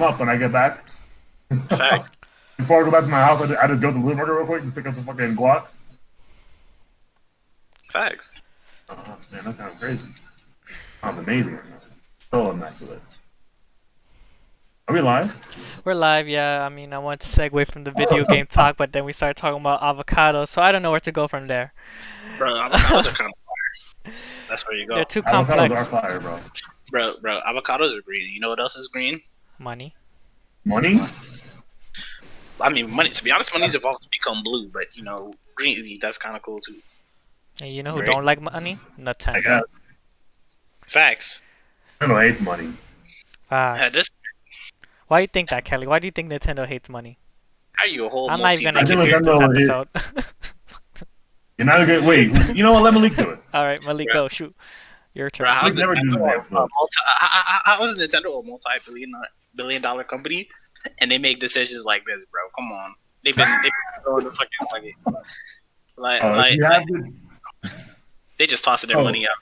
them up when I get back. Facts. Before I go back to my house, I just go to the Blue Market real quick and pick up the fucking guac. Facts. Man, that's kind of crazy. Sounds amazing. So immaculate. Are we live? We're live, yeah. I mean, I wanted to segue from the video game talk, but then we started talking about avocados, so I don't know where to go from there. Bro, avocados are kind of fire. That's where you go. They're too Avocados complex. are fire, bro. Bro, avocados are green. You know what else is green? Money. Money? I mean, money. To be honest, money's evolved to become blue, but you know, green. That's kind of cool too. And you know who Great. don't like money? I Nintendo. guess. Facts. Nintendo hates money. Yeah, Facts. Why do you think that, Kelly? Why do you think Nintendo hates money? How you a whole I'm not even gonna I think introduce this Nintendo episode. You're not gonna wait. You know what? Let Malik do it. All right, Malik, go shoot. Your turn. Bro, how's We've never Nintendo done that before. how is Nintendo a multi-billion-dollar company, and they make decisions like this, bro? Come on, they've been throwing the fucking bucket. They just tossing their money out.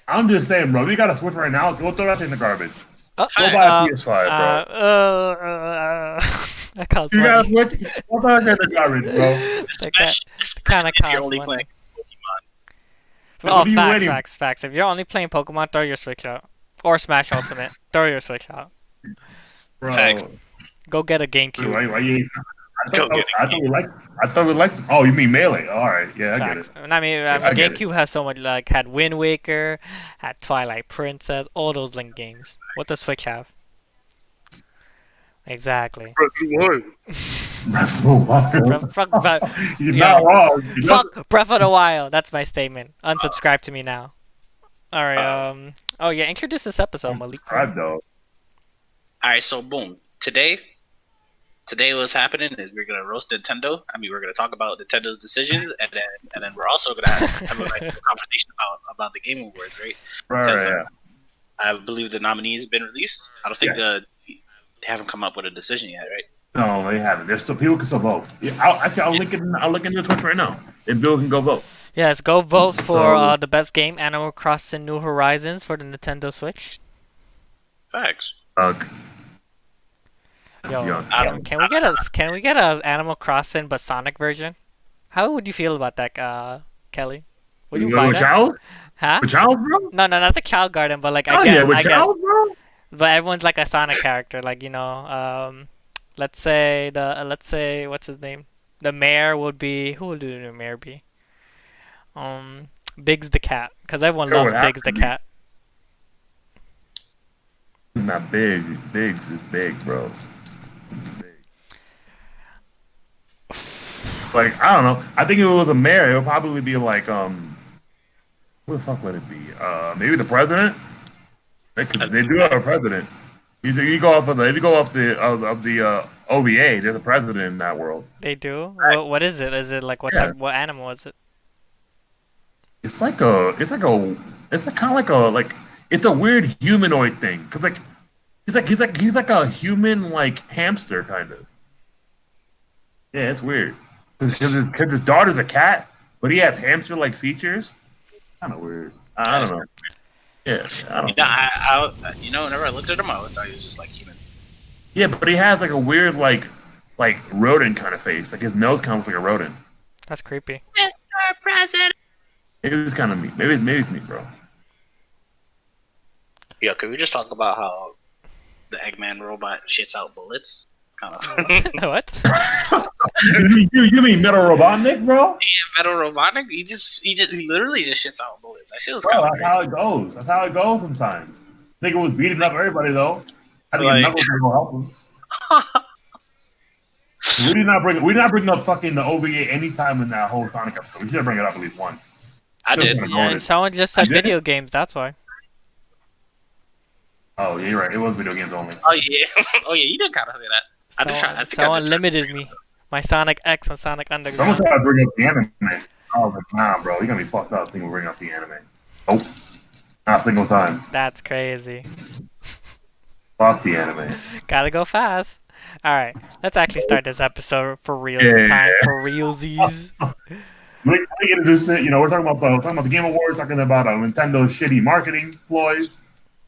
I'm just saying, bro. We got a Switch right now. Go throw that shit in the garbage. Oh, Go buy a PS5, bro. That costs You got a money. Switch? Go buy that in the garbage, bro. Especially if you're only money. playing Pokemon. What Oh, are you facts, waiting- facts. If you're only playing Pokemon, throw your Switch out. Or Smash Ultimate. Throw your Switch out. Bro. Facts. Go get a GameCube. Why you? Go get it. I thought we liked. Oh, you mean Melee? All right, yeah, I get Facts. it. I mean, I get it. GameCube has so much, like, had Wind Waker, had Twilight Princess, all those Link games. What does Switch have? Exactly. That's so wild. You're not wrong. Fuck Breath of the Wild. That's my statement. Unsubscribe to me now. All right. Oh yeah. Introduce this episode, Malik. Though. All right, so boom. Today what's happening is we're gonna roast Nintendo. I mean, we're gonna talk about Nintendo's decisions, and then we're also gonna have a conversation about the Game Awards, right? Because, Right. I believe the nominees have been released. I don't think they haven't come up with a decision yet, right? No, they haven't. There's still people can still vote. Yeah, I'll link it. I'll link it in the Twitch right now. And Bill can go vote. Yes. Go vote for So- the best game, Animal Crossing: New Horizons, for the Nintendo Switch. Facts. Ugh. Yo, Young. can we get a Animal Crossing but Sonic version? How would you feel about that, Kelly? Would you buy with that? Child? Huh? With Child, bro? No, not the Cow Garden, but like Oh yeah, with Child, bro. But everyone's like a Sonic character, like let's say what's his name? The mayor would be who would the mayor be? Biggs the cat, because everyone Sure, loves it Biggs has the to be. cat. It's not big. Biggs is big, bro. It's big. Like I don't know. I think if it was a mayor, it would probably be like Who the fuck would it be? Maybe the president. They do have a president. You go off the OVA. There's a president in that world. They do. What is it? Is it like what Yeah. type? What animal is it? It's kind of like it's a weird humanoid thing. Cause like he's like a human like hamster kind of. Yeah, it's weird. Cause his daughter's a cat, but he has hamster like features. Kind of weird. I don't know. Yeah, I don't know. Whenever I looked at him, I always thought he was just like human. Yeah, but he has like a weird like rodent kind of face. Like his nose kind of looks like a rodent. That's creepy. Mr. President. Maybe it's kind of me. Maybe it's me, bro. Yeah, could we just talk about how the Eggman robot shits out bullets? Kind of. What? you mean Metal Robotnik, bro? Metal Robotnik, he literally just shits out bullets. That shit was Bro, kind of that's how it goes. That's how it goes sometimes. Nigga was beating up everybody though. I think Like- Knuckles was gonna help him. We did not bring up fucking the OVA anytime in that whole Sonic episode. We should bring it up at least once. I did. Just- Yeah, someone just said You did? video games. That's why. Oh, yeah, you're right. It was video games only. Oh yeah, you did kind of say that. I think I Someone did. limited me. My Sonic X and Sonic Someone Underground. tried to bring up the anime. I was like, nah, bro, you're gonna be fucked up thinking we're bringing up the anime. Nope. Not a single time. That's crazy. Fuck the anime. Gotta go fast. All right, let's actually start this episode for real Yeah. this time. For realsies. We introduce it. We're talking about the Game Awards, talking about Nintendo's shitty marketing ploys.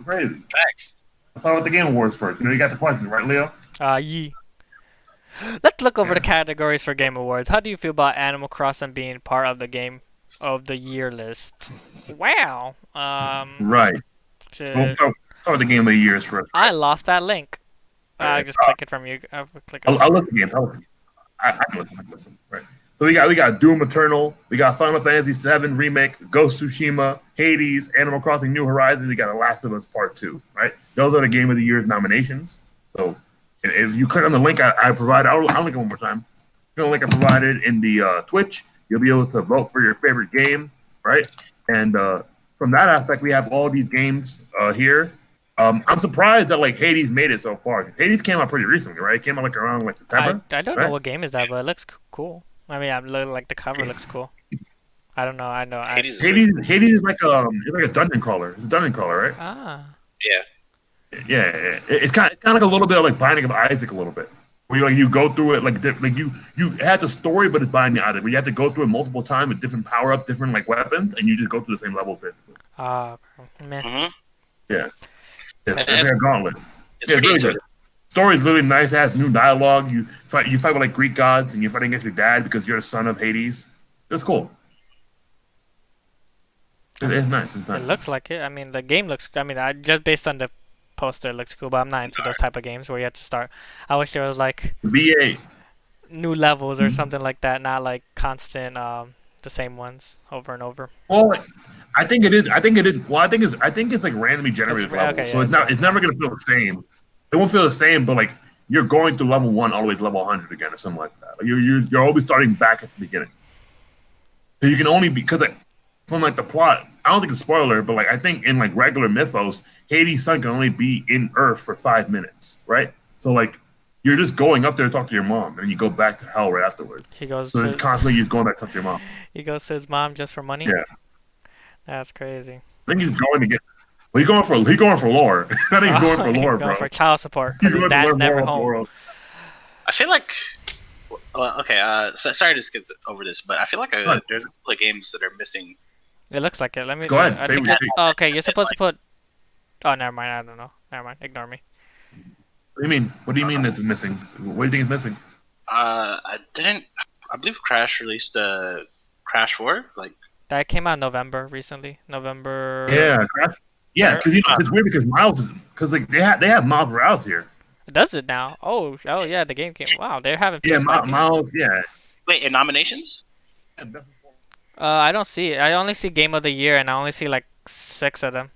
Crazy. Facts. Let's start with the Game Awards first. You got the questions, right, Leo? Yee. Let's look over the categories for Game Awards. How do you feel about Animal Crossing being part of the Game of the Year list? Wow. Right. We'll start with the Game of the Years first. I lost that link. I just click it from you. I'll listen games. I can listen. Right. So we got Doom Eternal, we got Final Fantasy VII Remake, Ghost of Tsushima, Hades, Animal Crossing New Horizons, we got The Last of Us Part 2, right? Those are the Game of the Year's nominations. So if you click on the link I provided, I'll link it one more time. The link I provided in the Twitch, you'll be able to vote for your favorite game, right? And from that aspect, we have all these games here. I'm surprised that like Hades made it so far. Hades came out pretty recently, right? It came out like around like September. I don't know what game is that, but it looks cool. I mean, like the cover looks cool. I don't know. I know. Hades is like it's like a dungeon crawler. It's a dungeon crawler, right? Ah. Yeah. Yeah. It's kind of like a little bit of like Binding of Isaac a little bit. Where you go through it like you had the story, but it's Binding of Isaac. Where you have to go through it multiple times with different power ups, different like weapons, and you just go through the same levels basically. Man. Mm-hmm. Yeah. It's like a gauntlet. It's really good. Story's really nice. It has new dialogue. You fight with like Greek gods, and you're fighting against your dad because you're the son of Hades. It's cool. It's nice. It's nice. It looks like it. I mean, the game looks. I mean, just based on the poster, it looks cool. But I'm not into those type of games where you have to start. I wish there was like BA new levels or something like that, not like constant the same ones over and over. Well, I think it is. Well, I think it's like randomly generated levels, okay, so yeah, it's never gonna feel the same. It won't feel the same, but like you're going through level 1 all the way to level 100 again, or something like that. Like you're always starting back at the beginning. So you can only because like from like the plot. I don't think it's a spoiler, but like I think in like regular mythos, Hades' son can only be in Earth for 5 minutes, right? So like you're just going up there to talk to your mom, and you go back to hell right afterwards. He goes. So it's constantly just going back to talk to your mom. He goes to his mom just for money. Yeah, That's crazy. I think he's going to get. Well, he's going for lore. I think he's going for lore, He's going bro. for child support He's because his going to dad's learn never more home. I feel like. Okay. Sorry to skip over this, but I feel like there's a couple of games that are missing. It looks like it. Let me Go ahead. Okay, you're supposed to put. Oh, never mind. I don't know. Never mind. Ignore me. What do you mean? What do you mean this is missing? What do you think is missing? I believe Crash released Crash 4. Like That came out in November recently. November. Yeah, yeah. Because it's weird because like they have Miles Morales here. Does it now? Oh yeah, the game came. Wow, they're having Yeah, PS5 games. Miles. Yeah. wait, in nominations? I don't see it. I only see Game of the Year, and I only see like 6 of them.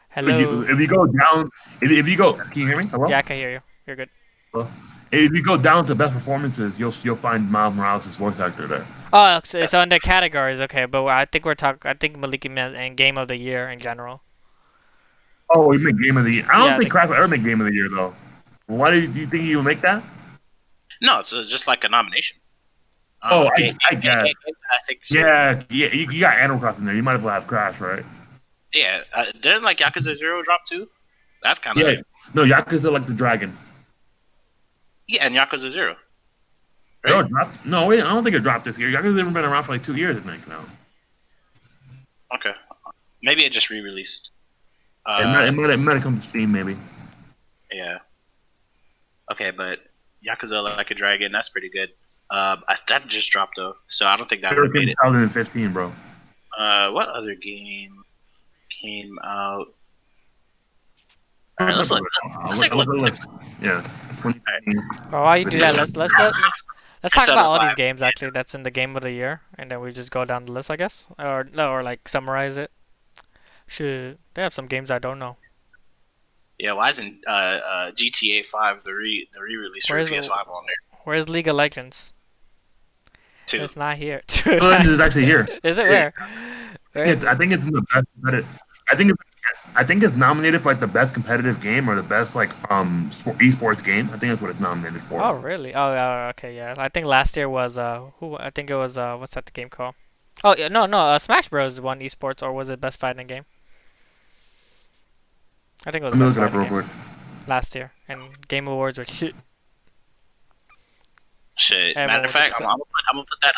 Hello. If you go down, if you go, can you hear me? Hello? Yeah, I can hear you. You're good. If you go down to best performances, you'll find Miles Morales' voice actor there. Oh, it's on the categories. Okay, but I think I think Maliki meant in Game of the Year in general. Oh, you make Game of the Year. I don't Yeah, think Crash will ever make Game of the Year though. Why do you think he would make that? No, it's just like a nomination. I guess. I think. So. Yeah. You got Animal Crossing there. You might as well have Crash, right? Yeah, didn't like Yakuza 0 drop too? That's kind of No, Yakuza like the dragon. Yeah, and Yakuza 0. Right? No, Right? it dropped. No, wait, I don't think it dropped this year. Yakuza's never been around for like 2 years, I think now. Okay, maybe it just re-released. It might have come to Steam, maybe. Yeah. Okay, but Yakuza Like a Dragon, that's pretty good. That just dropped though, so I don't think that would have made it. 2015, bro. What other game came out? All right, let's take a look. Yeah. 2015. Well, while you do that, let's talk Persona about all 5. these games actually that's in the Game of the Year, and then we just go down the list, I guess, or like summarize it. Should they have some games I don't know? Yeah, why isn't GTA 5 the re-release for PS5 on there? Where's League of Legends? 2. It's not here. Legends is actually here. Is it where? I think it's in the best. I think it's nominated for like the best competitive game or the best like esports game. I think that's what it's nominated for. Oh really? Oh okay, yeah. I think last year was who? I think it was what's that the game called? Oh yeah, no. Smash Bros won esports, or was it best fighting game? I think it was Let me best look it up fighting real game quick. last year, and Game Awards were shit. Shit. Everyone Matter of fact, was I'm gonna put that.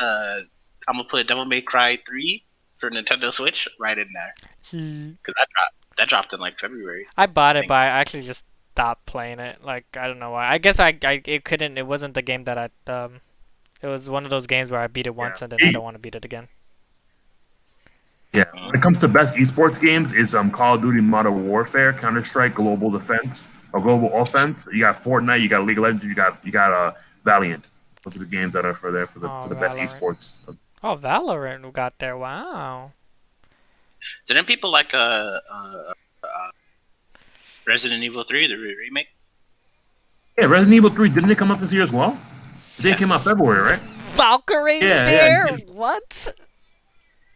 I'm gonna put Devil May Cry 3 for Nintendo Switch right in there because that dropped. That dropped in like February. I bought it, think. but I actually just stopped playing it. Like I don't know why. I guess it couldn't. It wasn't the game that I. It was one of those games where I beat it once and then I don't want to beat it again. Yeah, when it comes to best esports games, it's Call of Duty Modern Warfare, Counter Strike, Global Defense, or Global Offense. You got Fortnite, you got League of Legends, you got Valiant. Those are the games that are for the best Valorant. esports. Oh, Valorant got there. Wow. Didn't people like Resident Evil 3, the remake? Yeah, Resident Evil 3 didn't it come out this year as well? It came out February, right? Valkyrie's Yeah, there. yeah. What?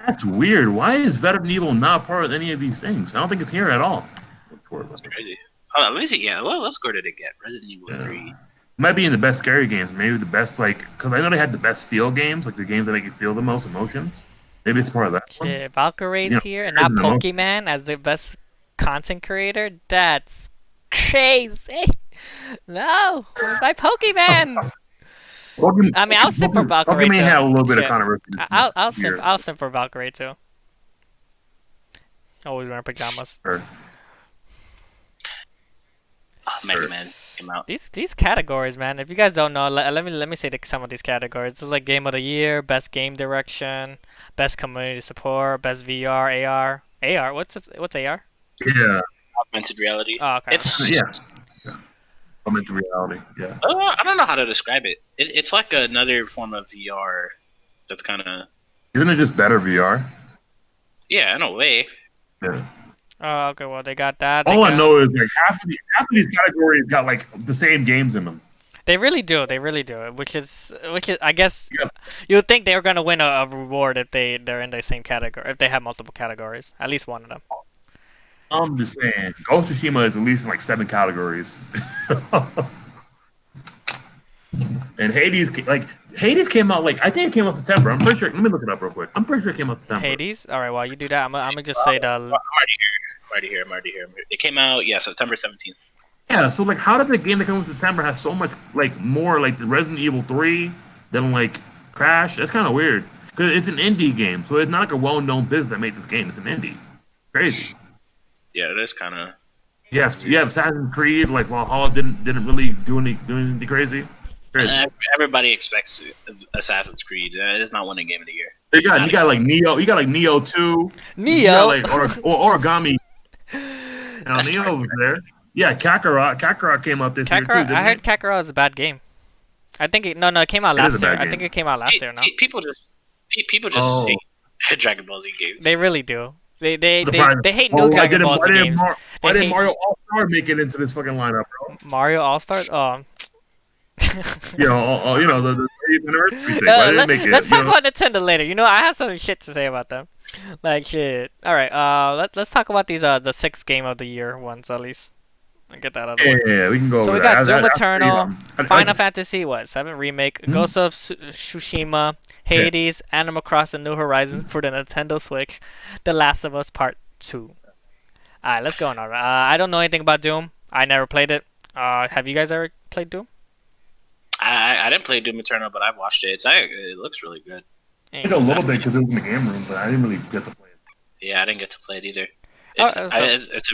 That's weird. Why is Resident Evil not part of any of these things? I don't think it's here at all. That's crazy. Hold on, let me see. Yeah, what score did it get? Resident Evil 3. Might be in the best scary games. Maybe the best, because I know they had the best feel games, like the games that make you feel the most emotions. Maybe it's part of that one. Shit, Valkyrie's Yeah, here and not the most. Pokemon as the best content creator. That's crazy. No, my Pokemon. I mean, I'll simp for Valkyrie Pokemon too. had a little bit of Shit. controversy. I'll simp for Valkyrie too. Always wearing pajamas. Sure. Oh, Mega Man came out. These categories, man. If you guys don't know, let me say some of these categories. It's like Game of the Year, Best Game Direction, Best Community Support, Best VR, AR. AR. What's AR? Yeah. Augmented reality. Oh, okay. It's Yeah. Augmented reality. Yeah. I don't know how to describe it. It's like another form of VR. That's kind of Isn't it just better VR? yeah, in a way. Yeah. Oh, okay. Well, they got that. All I know is like half of these categories got like the same games in them. They really do. They really do. Which is I guess Yeah. you would think they were gonna win a reward if they're in the same category. If they have multiple categories, at least one of them. I'm just saying, Ghost of Tsushima is at least in like 7 categories. And Hades came out I think it came out September. I'm pretty sure. Let me look it up real quick. I'm pretty sure it came out September. Hades. All right. While you do that, I'm gonna just say the. I'm already here. It came out September 17th. Yeah, so how did the game that came out in September have so much more like the Resident Evil 3 than Crash? That's kind of weird because it's an indie game, so it's not like a well-known business that made this game. It's an indie. Crazy. Yeah, it is kind of. Yes, you have Assassin's Creed. Valhalla didn't really do anything crazy. Crazy. Everybody expects Assassin's Creed. It's not winning Game of the Year. You got Neo. You got Neo 2. Neo. You got, Origami. That's Neo was there. Yeah, Kakarot. Kakarot came out this year too. I heard Kakarot is a bad game. I think it came out last year. I think it came out last year. No, People just hate Dragon Ball Z games. they really do. They hate new Dragon Ball Z games. Why did Mario All Star make it into this fucking lineup, bro? Mario All Stars. Oh. The 30th anniversary thing. Why didn't it make it? Let's talk about Nintendo later. I have some shit to say about them. Shit. All right. Let's talk about these the 6 Game of the Year ones at least. And get that out of the way. Yeah, we can go. So over we got that. Doom Eternal, Final I- Fantasy 7 remake, Ghost of Tsushima, Hades, Animal Crossing New Horizons for the Nintendo Switch, The Last of Us Part 2. Alright, let's go on. I don't know anything about Doom. I never played it. Have you guys ever played Doom? I didn't play Doom Eternal, but I've watched it. It looks really good. I did a little bit because it was in the game room, but I didn't really get to play it. Yeah, I didn't get to play it either. Oh, so- It's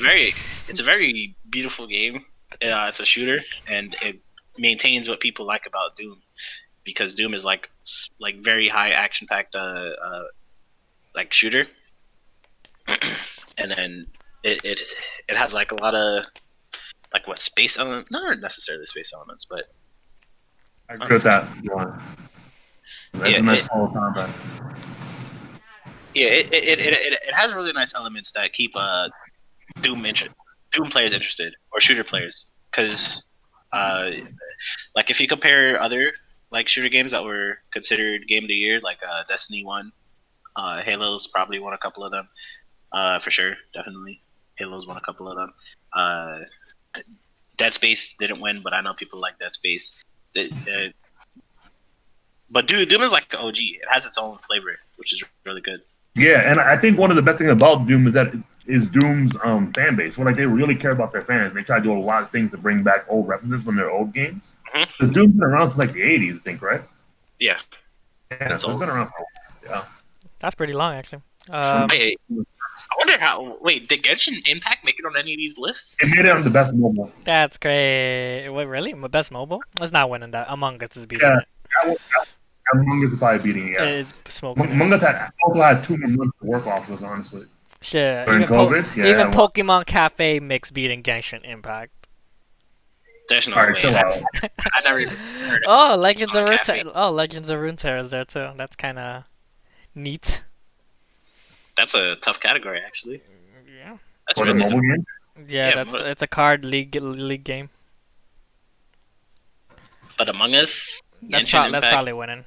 a very beautiful game. It's a shooter, and it maintains what people like about Doom, because Doom is like very high action packed shooter, and then it has a lot of space elements, not necessarily space elements, but I agree with that. Yeah. That's a nice follow combat. yeah, it has really nice elements that keep Doom players interested, or shooter players, because if you compare other shooter games that were considered Game of the Year, Destiny 1, Halo's probably won a couple of them, for sure, definitely. Halo's won a couple of them. Dead Space didn't win, but I know people like Dead Space. But Doom is like an OG. It has its own flavor, which is really good. Yeah, and I think one of the best things about Doom is that is Doom's fan base. When they really care about their fans, they try to do a lot of things to bring back old references from their old games. Mm-hmm. So Doom's been around since the 80s, I think, right? Yeah. Yeah, so it's been around for a while. Yeah. That's pretty long, actually. I I wonder how. Wait, did Genshin Impact make it on any of these lists? It made it on the best mobile. That's great. What, really? My best mobile? It's not winning that. Among Us is beating Yeah, it. Among Us is probably beating it. Yeah. It is smoking it. Among Us also had 2 more months to work off of, honestly. Shit. During COVID? Yeah, even well- Pokemon Cafe mix beating Genshin Impact. There's no Alright, way. chill out. I never even heard of Oh, Legends of Pokemon Cafe. Runeterra. Oh, Legends of Runeterra is there too. That's kind of neat. That's a tough category, actually. Yeah. That's For the really mobile tough. game? Yeah, Yeah, but- it's a card league game. But Among Us, That's Genshin that's Impact, probably winning.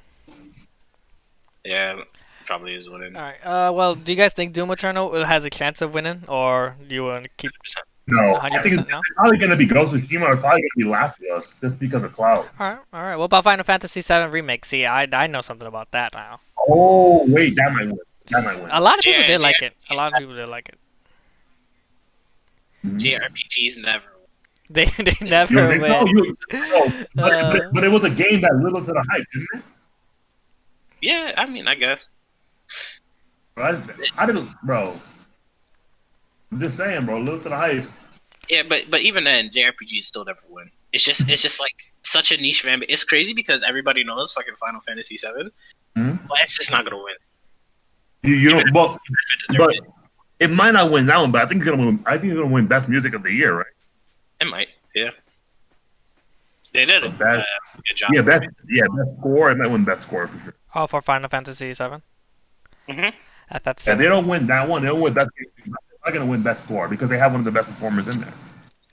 yeah, probably is winning. All right. Well, do you guys think Doom Eternal has a chance of winning, or do you want to keep? No. I think 100% it's no? probably going to be Ghost of Tsushima or probably going to be Last of Us just because of Cloud. All right. What about Final Fantasy VII Remake? See, I know something about that now. Oh, wait, that might win. That might win. A lot of people Yeah, did like yeah. it. A lot of people did like it. Mhm. JRPGs never. They You never don't think so? win. But it was a game that lived up to the hype, didn't it? Yeah, I mean, I guess. I didn't, bro. I'm just saying, bro. Live to the hype. Yeah, but even then, JRPGs still never win. It's just like such a niche fan. It's crazy because everybody knows fucking Final Fantasy VII, Mhm. but it's just not gonna win. You don't. Well, If it deserved but it, it might not win that one. But I think it's gonna win. I think it's gonna win Best Music of the Year, right? it might. Yeah, they did a Best- good job. Yeah, best score. It might win Best Score for sure. Oh, for Final Fantasy VII. Mhm. FF7. Yeah, they don't win that one. They don't win Best. They're not gonna win Best Score because they have one of the best performers in there.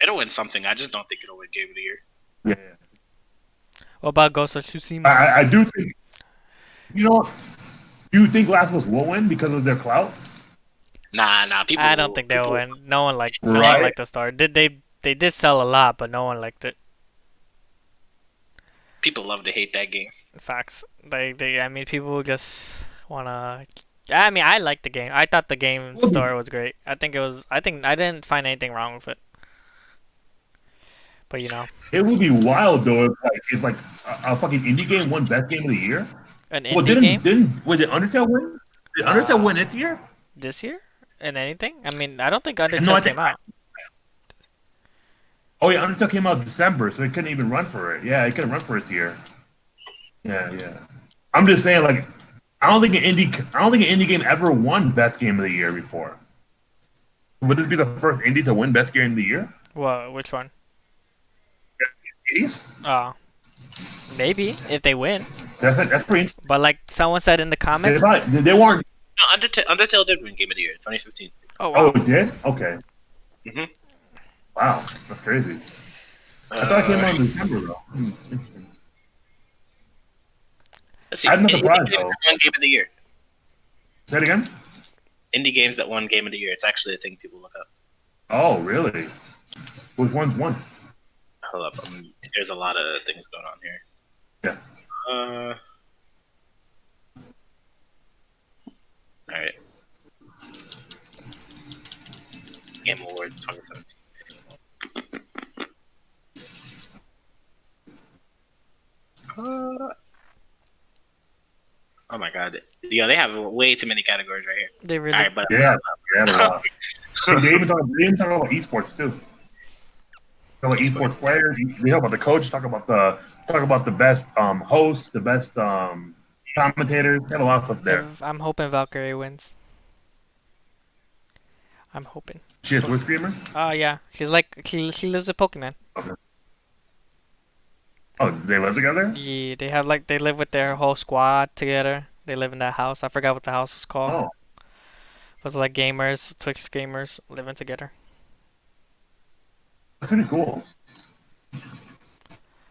It'll win something. I just don't think it'll win Game of the Year. Yeah. What about Ghost of Tsushima? I do think. You know what? Do you think Last of Us will win because of their clout? Nah. People. I don't think they'll people- win. No one liked Right. the story. They did sell a lot, but no one liked it. People love to hate that game. Facts. I mean, people just wanna. I mean, I liked the game. I thought the game story was great. I think I didn't find anything wrong with it. But you know, It would be wild though if like a fucking indie game won Best Game of the Year. an Well, indie game did Undertale win? Did Undertale win this year? this year and anything. I mean, I don't think Undertale No, I think- came out. Oh yeah, Undertale came out in December, so it couldn't even run for it. Yeah, it couldn't run for its year. Yeah. I'm just saying, like, I don't think an indie game ever won Best Game of the Year before. Would this be the first indie to win Best Game of the Year? Well, which one? 80s? Maybe if they win. That's pretty. But like someone said in the comments. They weren't. No, Undertale did win Game of the Year 2015. Oh Oh, wow. it did? Okay. Mhm. Wow, that's crazy. I thought it came out in December though. Interesting. Let's see. I'm not Indie surprised, games though. that won Game of the Year. Say it again. Indie games that won Game of the Year. It's actually a thing people look up. Oh, really? Which one's one? Hold up. There's a lot of things going on here. Yeah. All right. Game Awards 2017. Oh my god. Yeah, they have way too many categories right here. They really. All right, but Yeah, a lot. They even talk about esports too. Talk about esports players. They talk about the coach. Talk about the best host, the best commentators. They have a lot of stuff there. I'm hoping Valkyrie wins. I'm hoping. She a So- Twitch streamer. Oh yeah, she's like she lives with Pokemon. Oh, they live together. Yeah, they live with their whole squad together. They live in that house. I forgot what the house was called. Oh, It was like gamers, Twitch gamers living together. that's pretty cool.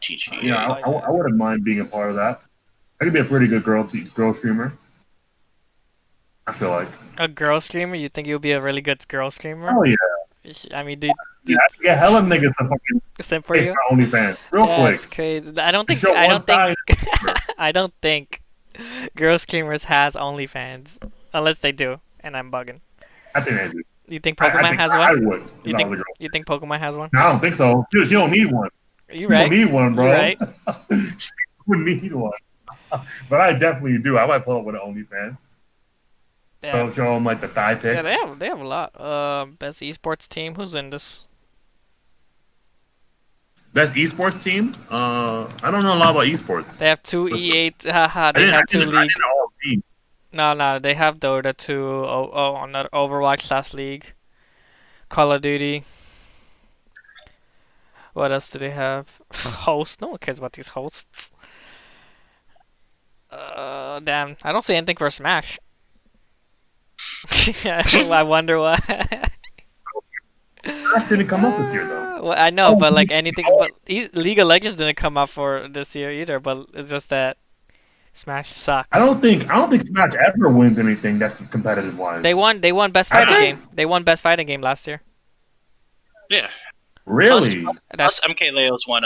Chi-Chi. Yeah, I wouldn't mind being a part of that. I could be a pretty good girl streamer. I feel like. A girl streamer? You think you'll be a really good girl streamer? Oh yeah. I mean, dude, Yeah, I could get hella niggas to fucking simp for face you. my OnlyFans real quick. That's crazy. I don't think. Show I one don't think. time. I don't think girl streamers has OnlyFans unless they do, and I'm bugging. I think they do. You think I Pokemon think has I one? would. if You I think was a girl. you think Pokemon has one? No, I don't think so. She don't need one. You She right? don't need one, bro. You right? She would need one. But I definitely do. I might pull up with an OnlyFans. Show them like the thigh Yeah, pics. they have a lot. Best esports team. Who's in this? Best esports team? I don't know a lot about esports. They have two Listen, E8. Haha, I they didn't, I have two didn't, I league. didn't all team. No, they have Dota 2. Not Overwatch / League. Call of Duty. What else do they have? Hosts. No one cares about these hosts. Damn. I don't see anything for Smash. I wonder why. Smash didn't come up this year though. Well, I know, Oh, but like anything, but League of Legends didn't come out for this year either. But it's just that Smash sucks. I don't think Smash ever wins anything that's competitive wise. They won best fighting game. They won best fighting game last year. Yeah. Really? Plus MK Leo's won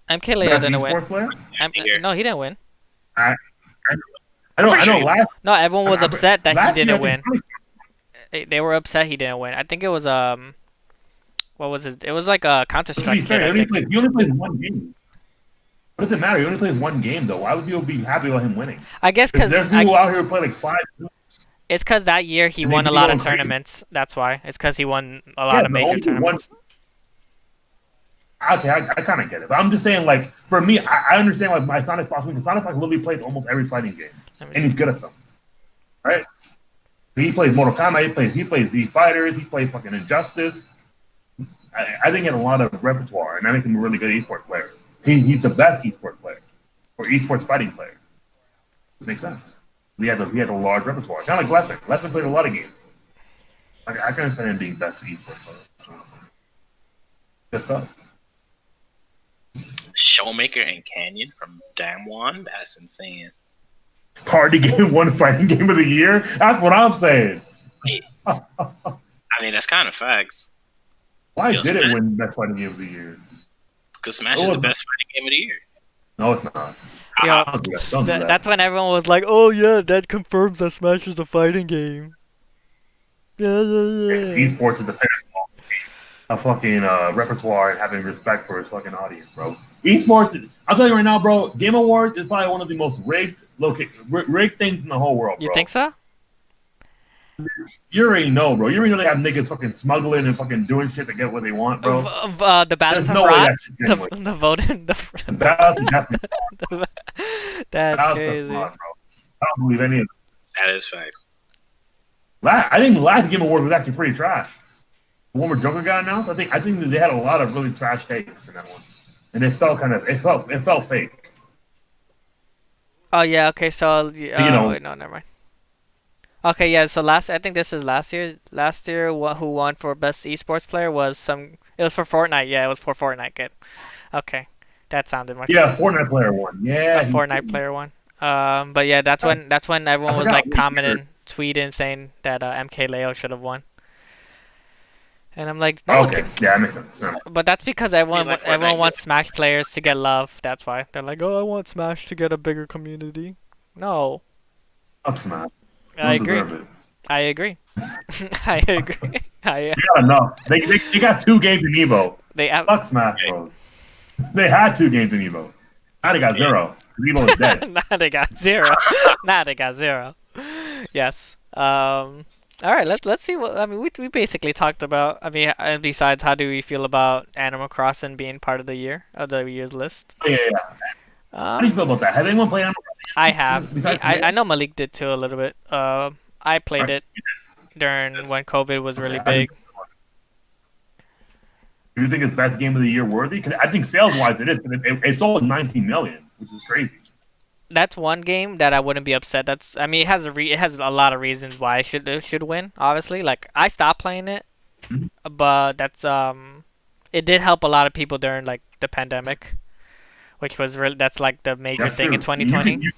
MK Leo Best didn't win. esports player? No, he didn't win. I know. Last No, everyone was upset that he last year, didn't I win. think They were upset he didn't win. I think it was what was his? It was like a Counter To be Strike kid. fair, I he think. only plays one game. What does it matter? He only plays one game though. Why would people be happy about him winning? I guess because There's people out here who play like 5. it's because that year he And won they a be lot going of crazy. tournaments. That's why. It's because he won a lot of but major only tournaments. Okay, I kind of get it. But I'm just saying, like, for me, I understand like my Sonic Fox because Sonic Fox literally plays almost every fighting game, Let me and see. he's good at them, right? He plays Mortal Kombat. He plays Z Fighters. He plays fucking Injustice. I think he has a lot of repertoire, and that makes him a really good esports player. He's the best esports player or esports fighting player. It makes sense. He has a large repertoire, kind of like Lesnar. Lesnar played a lot of games. I can understand him being best esports player. Just does. Showmaker and Canyon from Damwon. That's insane. Party game, one fighting game of the year. That's what I'm saying. I mean, that's kind of facts. Why Yo, did it Smash- win best fighting game of the year? Because Smash is the best fighting game of the year. No, it's not. Yeah, Don't do that. Don't do that. that's when everyone was like, "Oh yeah, that confirms that Smash is a fighting game." Yeah. Esports is the a fucking repertoire and having respect for his fucking audience, bro. Esports, I'll tell you right now, bro. Game Awards is probably one of the most rigged things in the whole world, bro. You think so? You already know, bro. You already know they have niggas fucking smuggling and fucking doing shit to get what they want, bro. The ballot There's of no way fraud, that shit genuine. the voting, The ballots are definitely that's ballots are crazy. fraud, bro. I don't believe any of it. That is facts. I think the last Game Awards was actually pretty trash. The one where Joker got announced, I think that they had a lot of really trash takes in that one, and it felt fake. Oh yeah, okay. So wait, no, never mind. Okay, yeah. So I think this is last year. Last year, who won for best esports player was some. It was for Fortnite. Yeah, it was for Fortnite. Good. Okay, that sounded much. Yeah, Fortnite player won. Yeah, a Fortnite player won. But yeah, that's when everyone was like commenting, tweeting, saying that MK Leo should have won. And I'm like, no, Okay, yeah, that makes sense. No. but that's because everyone He's like everyone Fortnite wants good. Smash players to get love. That's why they're like, oh, I want Smash to get a bigger community. No, Up Smash. I Don't agree. deserve it. I agree. I agree. They got enough. They got 2 games in Evo. They have. Fuck Smash Bros. They had 2 games in Evo. Now they got 0. Evo is dead. Now they got 0. Now they got 0. Yes. All right. Let's see what. I mean, we basically talked about. I mean, and besides, how do we feel about Animal Crossing being part of the year's list? Yeah. How do you feel about that? Have anyone played Animal Crossing? I have. Besides I know Malik did too a little bit. I played it during when COVID was really big. Do you think it's best game of the year worthy? Because I think sales-wise it is. It sold 19 million, which is crazy. That's one game that I wouldn't be upset. I mean, it has a lot of reasons why it should win. Obviously, like I stopped playing it, but it did help a lot of people during like the pandemic, which was that's like the major That's thing true. in 2020.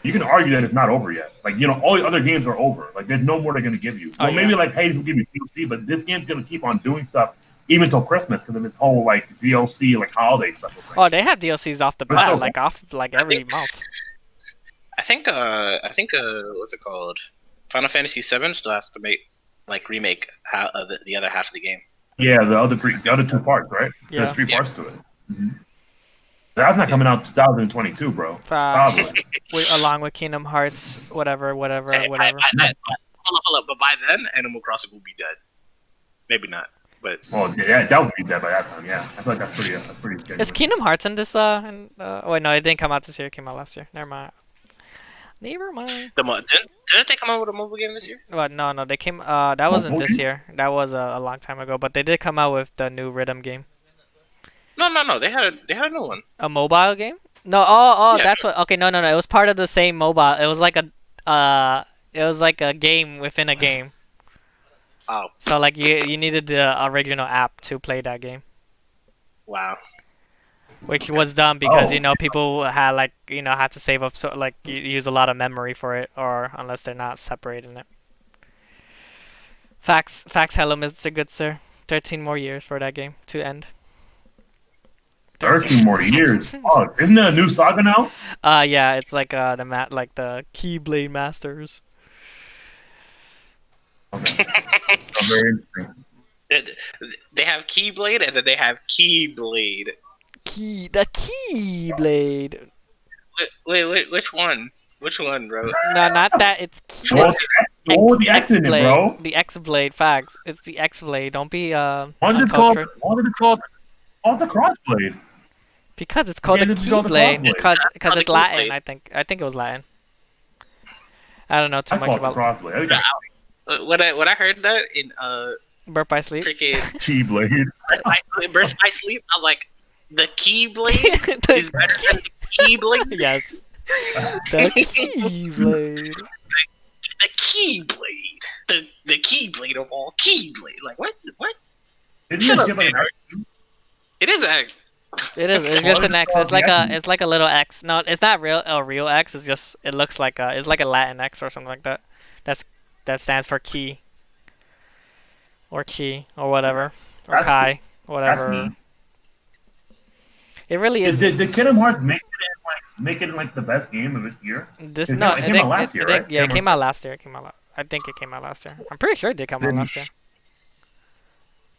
You can argue that it's not over yet. Like, all the other games are over. Like, there's no more they're going to give you. Oh, Well, maybe yeah. like Hades will give you DLC, but this game's going to keep on doing stuff even till Christmas because of this whole like DLC like holiday stuff. Oh, they have DLCs off the But so- bat, like every month. I think what's it called? Final Fantasy VII still has to remake the other half of the game. Yeah, the other 2 parts, right? Yeah. There's 3 parts to it. That's not coming out 2022, bro. Probably. Along with Kingdom Hearts, whatever. Hey, by that, hold up, but by then, Animal Crossing will be dead. Maybe not, but Oh yeah, that would be dead by that time. Yeah, I feel like that's pretty. Is Genuine. Kingdom Hearts in this? Wait, no, it didn't come out this year. It came out last year. Never mind. didn't they come out with a mobile game this year? Well, no, they came. That wasn't this year. That was a long time ago. But they did come out with the new rhythm game. No. They had a new one. A mobile game? No. Oh, Yeah. that's what. Okay, no. It was part of the same mobile. It was like a game within a game. Oh So like you needed the original app to play that game, wow. which was done because Oh. people had had to save up, so like use a lot of memory for it, or unless they're not separating it. Facts. Hello, Mr. Good Sir. 13 more years for that game to end. 13 more years. Oh, isn't there a new saga now? Yeah, it's like the Keyblade Masters. Okay. Oh, very interesting. They have Keyblade and then they have Keyblade. The Keyblade. Wait, which one? Which one, bro? No, not that. It's The one with the X in it, bro. The X Blade. Facts. It's the X Blade. Don't be Why did it called? uncultured. Why did it called? Oh, the crossblade. Because it's called Yeah, the it's called the Keyblade. Crossblade. Because the it's Latin. Keyblade. I think it was Latin. I don't know too I much call it the about crossblade. When I heard that in Birth by Sleep. freaking Keyblade. Birth by Sleep, I was like, the Keyblade is better than the Keyblade. Yes. The Keyblade. The Keyblade, the Keyblade of all Keyblade. Like what? Didn't Shut you up, give like man. It is X. It is. It's just an X. It's like a little X. No, it's not a real X. It's just it looks like it's like a Latin X or something like that. That stands for key. Or chi or whatever. Or That's kai. That's Whatever. me. It really is. Did Kingdom Hearts make it like the best game of this year? This It no, came- it came out last year, right? yeah, it came out last year. I think it came out last year. I'm pretty sure it did come out Didn't- last year.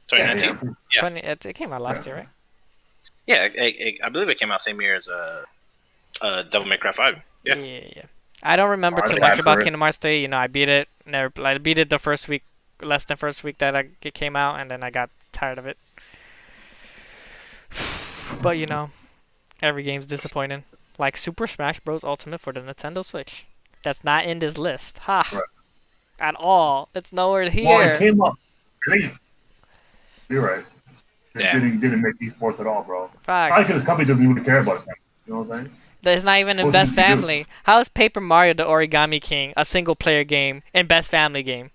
2019. Yeah. It came out last year, right? Yeah, I believe it came out same year as Devil May Cry 5. Yeah. Yeah. I don't remember Oh, I too didn't much ask about for it. Kingdom Hearts 3. I beat it. I beat it the first week, less than first week that it came out, and then I got tired of it. But every game's disappointing. Like Super Smash Bros. Ultimate for the Nintendo Switch. That's not in this list. Ha! Right. At all. It's nowhere here. Well, it came up. You're right. It Yeah. didn't make esports at all, bro. Probably Facts. because the company doesn't even care about it. You know what I'm saying? It's not even in What Best did you do? Family. How is Paper Mario the Origami King a single player game and Best Family game?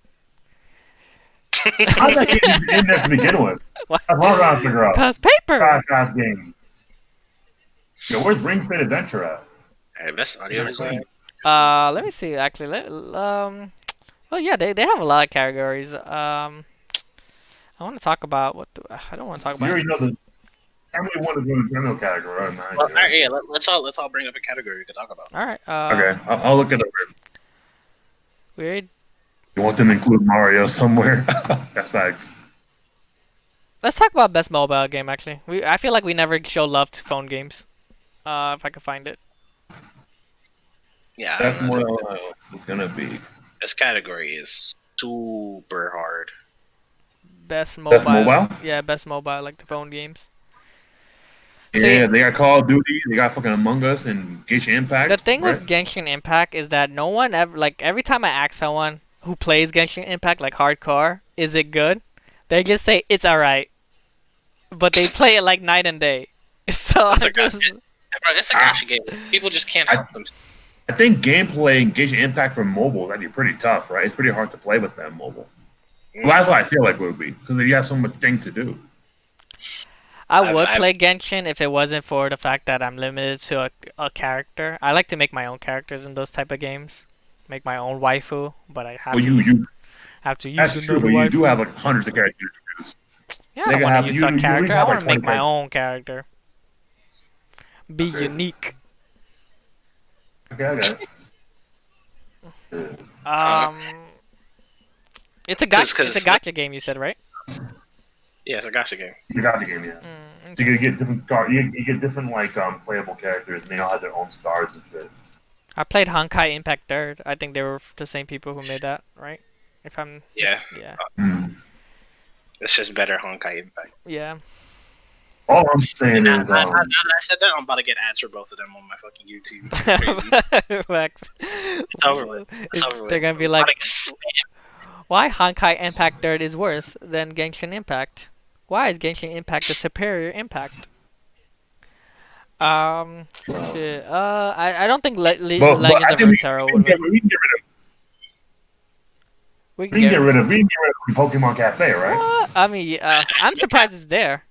How's that game in there to begin with? What? That's what I'm trying to figure out. Cause paper. Fast game. Yo, where's Ring Fit Adventure at? Hey, best audio design. Let me see. Actually, well, yeah, they have a lot of categories. I want to talk about I don't want to talk You about. already know the family one is in the general category, right? Well, all right, yeah, let's all bring up a category we can talk about. All right. Okay, I'll look it up. Weird. You want them to include Mario somewhere? That's facts. Let's talk about best mobile game. Actually, I feel like we never show love to phone games. If I can find it. Yeah, I That's don't know. more it's gonna be. This category is super hard. Best mobile. mobile? Yeah, best mobile, like the phone games. Yeah, See- they got Call of Duty, they got fucking Among Us and Genshin Impact. The thing right? with Genshin Impact is that no one ever, like, every time I ask someone who plays Genshin Impact, like hardcore, is it good? They just say it's alright, but they play it like night and day. So That's I a good- just, Bro, it's a gacha game. People just can't help them. I think gameplay and Genshin Impact for mobile is actually pretty tough, right? It's pretty hard to play with that mobile. Well, that's what I feel like it would be because you have so much things to do. I would I've- play Genshin if it wasn't for the fact that I'm limited to a character. I like to make my own characters in those type of games, make my own waifu, but I have Well, to have to use that's true, another but you waifu. do have like hundreds of characters to use. Yeah, they I can want have- to use you- a you character. I have, want like, to make my 25. own character. Be Okay. unique. Okay, I got it. It's a gacha. 'Cause- It's a gacha game. You said right? Yeah, it's a gacha game. You got the game, yeah. So you get different star. You get different like playable characters, and they all have their own stars and shit. I played Honkai Impact Third. I think they were the same people who made that, right? If I'm Yeah. yeah. It's just better Honkai Impact. Yeah. All I'm saying Now, is, now that I said that, I'm about to get ads for both of them on my fucking YouTube. It's crazy. Max. It's over with. It's over with. They're gonna be I'm like, about to get spammed. why Honkai Impact Third is worse than Genshin Impact? Why is Genshin Impact the superior impact? Shit. I don't think but Legends I of think Runeterra would win. we can get rid of We we can get rid of Pokemon Cafe, right? What? I mean, I'm surprised it's there.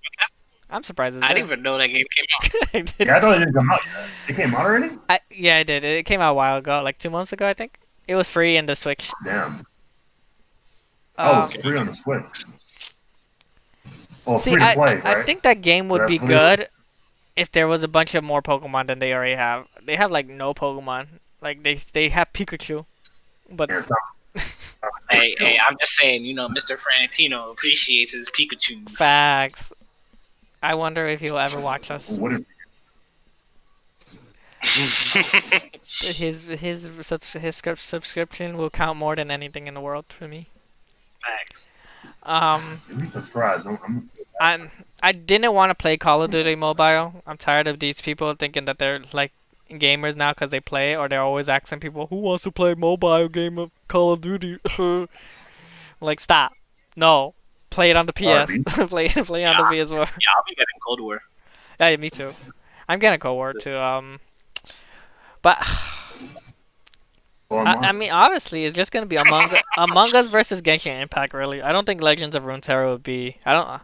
I'm surprised it's I there. didn't even know that game came out. I didn't. Yeah, I thought it didn't come out yet. It came out already? Yeah, I did. It came out a while ago, like 2 months ago, I think. It was free in the Switch. Damn. Oh, it's free on the Switch. Well, See, free to play, I right? think that game would be That's what it good if there was a bunch of more Pokemon than they already have. They have like no Pokemon. Like they have Pikachu, but Yeah, it's not- Hey, I'm just saying, Mr. Frantino appreciates his Pikachu's. facts. I wonder if he'll ever watch us. what if His subscription will count more than anything in the world for me. Facts. you subscribe? I didn't want to play Call of Duty Mobile. I'm tired of these people thinking that they're like gamers now because they play it, or they're always asking people who wants to play mobile game of Call of Duty. Like, stop. No, play it on the PS. play on the PS4. Yeah, I'll be getting Cold War. Yeah, me too. I'm getting Cold War too. But I mean, obviously, it's just gonna be Among Us versus Genshin Impact. Really, I don't think Legends of Runeterra would be. I don't.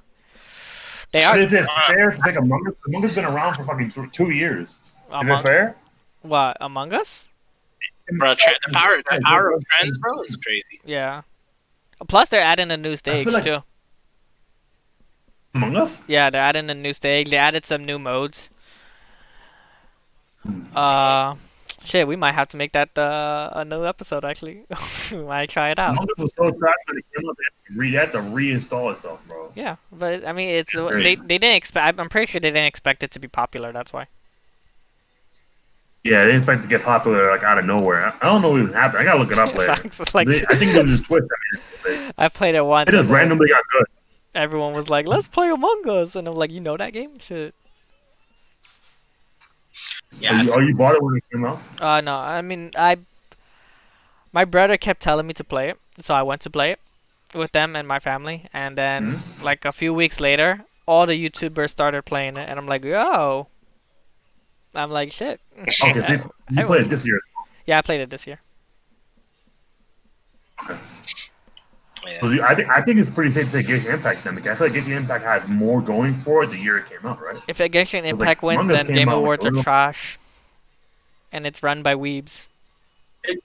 They are. Is it fair to pick Among Us? Among Us has been around for fucking 2 years. Is it fair? What, Among Us? Bro, the power of trends, bro, is crazy. Yeah. Plus, they're adding a new stage like- too. Among Us? Yeah, they're adding a new stage. They added some new modes. Shit, we might have to make that a new episode. Actually, we might try it out. Among Us was so trash when it came out. They had to reinstall itself, bro. Yeah, but I mean, it's Crazy. they didn't expect. I'm pretty sure they didn't expect it to be popular. That's why. Yeah, they expect to get popular like out of nowhere. I don't know what even happened. I gotta look it up later. Facts, like, I think it was just Twitch. I played it once. It just and randomly got good. everyone was like, "Let's play Among Us," and I'm like, "You know that game? Shit." Yeah, You bought it when it came out? No, I mean, my brother kept telling me to play it, so I went to play it with them and my family, and then like a few weeks later, all the YouTubers started playing it, and I'm like, "Yo." I'm like, shit. Okay, so you played it this year. Yeah, I played it this year. Okay. yeah. So I think it's pretty safe to say Genshin Impact then, because I feel like Genshin Impact had more going for it the year it came out, right? If Genshin Impact like, wins, Among Us then came Game out, Awards like, are trash. And it's run by weebs. It's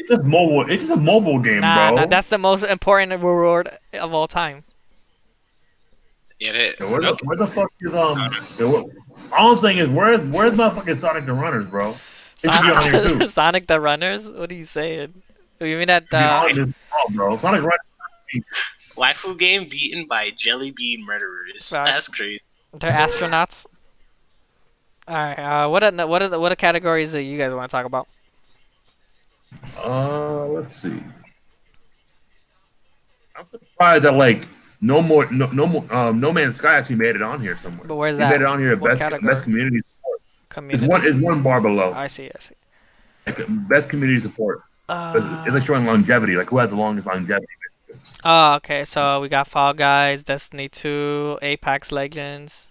just mobile. It's just a mobile game, bro. Nah, that's the most important reward of all time. Yeah, it is. Where the fuck is all I'm saying is where's motherfucking Sonic the Runners, bro? It should be on here too. Sonic the Runners? What are you saying? You mean that? Bro, Sonic Runners. Waifu game beaten by jelly bean murderers. That's crazy. They're astronauts. All right. What are categories that you guys want to talk about? Let's see. I'm surprised that like No Man's Sky actually made it on here somewhere. But where's He that? made it on here. What Best category? community support. Community. It's one bar below. I see. Like, best community support. It's like showing longevity, like who has the longest longevity. Oh, okay. So we got Fall Guys, Destiny 2, Apex Legends.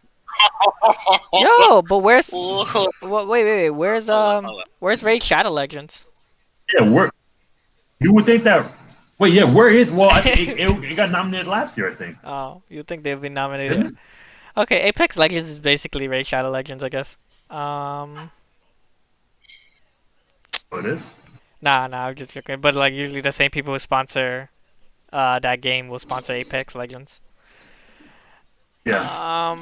Yo, but where's wait, where's Raid Shadow Legends? Yeah, you would think that. Wait, yeah, where is? Well, I think it got nominated last year, I think. Oh, you think they've been nominated? Okay, Apex Legends is basically Raid Shadow Legends, I guess. Oh, it is. Nah, I'm just joking. But like usually the same people who sponsor that game will sponsor Apex Legends. Yeah.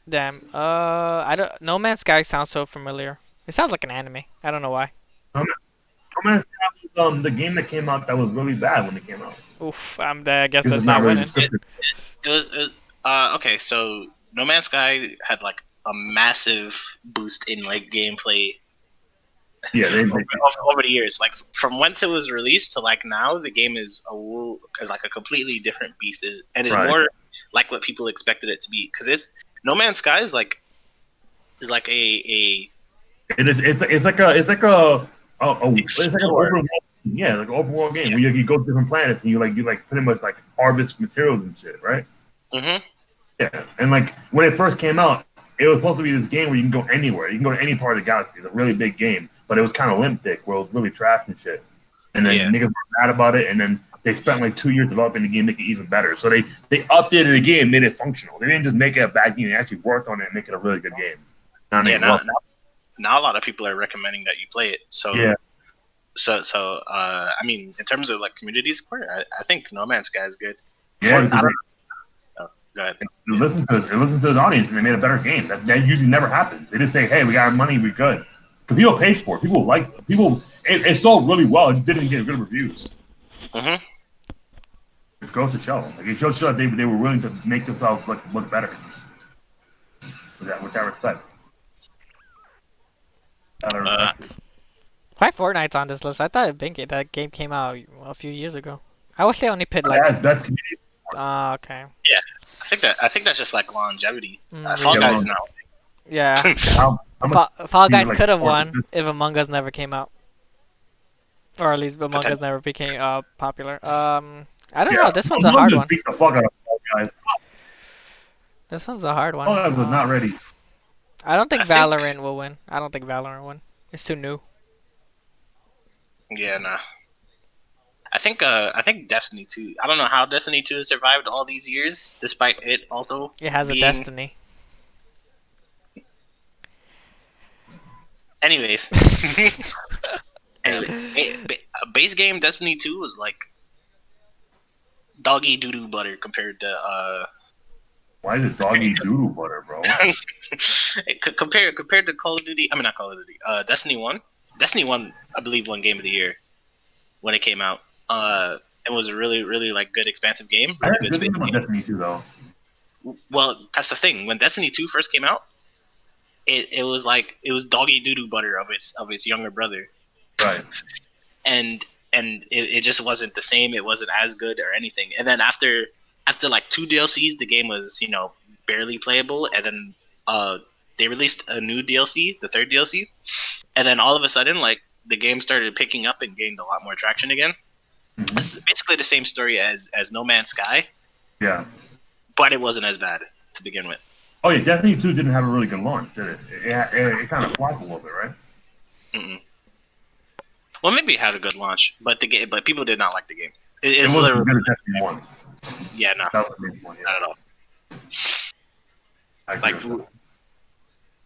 Damn. I don't. No Man's Sky sounds so familiar. It sounds like an anime. I don't know why. No Man's Sky was the game that came out that was really bad when it came out. Oof. I guess This that's is not really winning. scripted. It was Okay, so No Man's Sky had like a massive boost in like gameplay Yeah, over the years. Like from whence it was released to like now, the game is like a completely different beast, and is right. more like what people expected it to be. Because it's No Man's Sky is like a It's like an open explorer. world, yeah, like an open world game Yeah. where you go to different planets and you like pretty much like harvest materials and shit, right? Mm-hmm. Yeah, and like when it first came out, it was supposed to be this game where you can go anywhere, you can go to any part of the galaxy. It's a really big game, but it was kind of limp dick, where it was really trash and shit. And then Yeah. niggas were mad about it, and then they spent like 2 years developing the game, to make it even better. So they updated the game, made it functional. They didn't just make it a bad game; they actually worked on it and make it a really good game. Now Yeah. niggas love it. Now a lot of people are recommending that you play it. So Yeah. I mean, in terms of like community support, I think No Man's Sky is good. Yeah, I because don't know. Go ahead. they listened to the audience and they made a better game. That usually never happens. They just say, "Hey, we got our money, we good." Because people pay for it. People like people. It sold really well. It just didn't get good reviews. Mm-hmm. It goes to show. Like it shows that they were willing to make themselves look better. With that respect. Out of Uh, respect. Why Fortnite's on this list? I thought that game came out a few years ago. I wish they only put It like. has best community. Okay. I think that's just like longevity. Fall Yeah. Guys now. Yeah. How much Fall do you Guys like could have support won this? if Among Us never came out, or at least Among Us never became popular. I don't know. This one's a hard Just one. beat the fuck out of Fall Guys. This one's a hard one. Fall Guys was not ready. I don't think I think- Valorant will win. I don't think Valorant will win. It's too new. Yeah, nah. I think Destiny 2. I don't know how Destiny 2 has survived all these years, despite it also It has a being- destiny. Anyways. Base game Destiny 2 was like doggy doo doo butter compared to Why is it doggy doodle butter, bro? compared to Call of Duty. I mean, not Call of Duty. Destiny 1. Destiny 1, I believe, won Game of the Year when it came out. It was a really, really like good, expansive game. I Really heard good good space things about game. Destiny 2 though. Well, that's the thing. When Destiny 2 first came out, it was like it was doggy doo doo butter of its younger brother, Right. and it just wasn't the same. It wasn't as good or anything. And then after like 2 DLCs, the game was barely playable. And then they released a new DLC, the third DLC, and then all of a sudden like the game started picking up and gained a lot more traction again. Mhm. It's basically the same story as No Man's Sky, Yeah. but it wasn't as bad to begin with. Oh yeah, Destiny 2 didn't have a really good launch, did it? It kind of flopped a little bit, right? Mm-mm. Well, maybe it had a good launch, but people did not like the game. It It's wasn't as literally, good as Destiny 1. yeah, no, That was the main one, not yeah. at all. I agree Like, with that.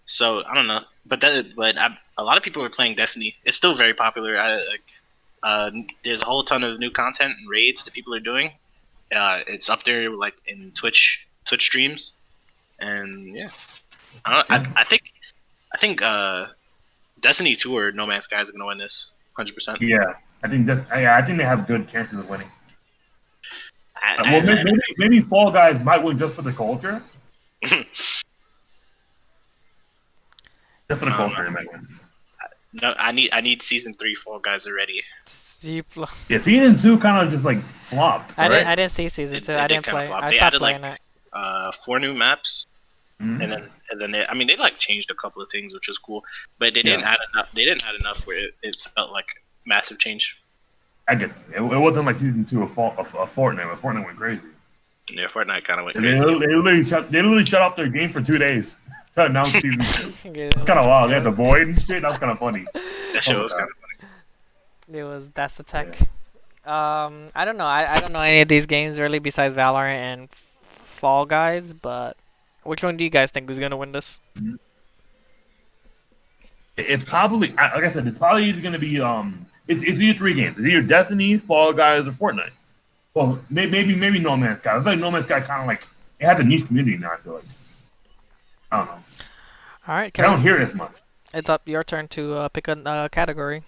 so I don't know, but a lot of people were playing Destiny. It's still very popular. There's a whole ton of new content and raids that people are doing. It's up there like in Twitch streams, and yeah, I think Destiny 2 or No Man's Sky is gonna win this 100%. Yeah, I think they have good chances of winning. Well, maybe Fall Guys might win just for the culture. Just for the culture, they might win. No, I need season 3 Fall Guys already. Yeah, season 2 kind of just like flopped. I right? didn't see season 2. It I did didn't kinda play. flop. I They stopped added, playing like, it. 4 new maps, Mhm. and then they like changed a couple of things, which was cool. But they didn't add enough. They didn't add enough where it felt like massive change. I get that. It wasn't like season 2 of Fortnite. But Fortnite went crazy. Yeah, Fortnite kind of went And they crazy. literally shut off their game for 2 days to announce season 2. Yeah, It's kind of wild. They had the void and shit. That was kind of funny. That shit Oh, was God. kind of funny. that's the tech. I don't know. I don't know any of these games really besides Valorant and Fall Guys, but which one do you guys think is gonna win this? It probably, like I said, it's probably either going to be it's either 3 games. It's either Destiny, Fall Guys, or Fortnite. Well, maybe No Man's Sky. I feel like No Man's Sky kind of like it has a niche community now. I feel like I don't know. All right, I don't Kevin, hear it as much. it's up your turn to pick a category.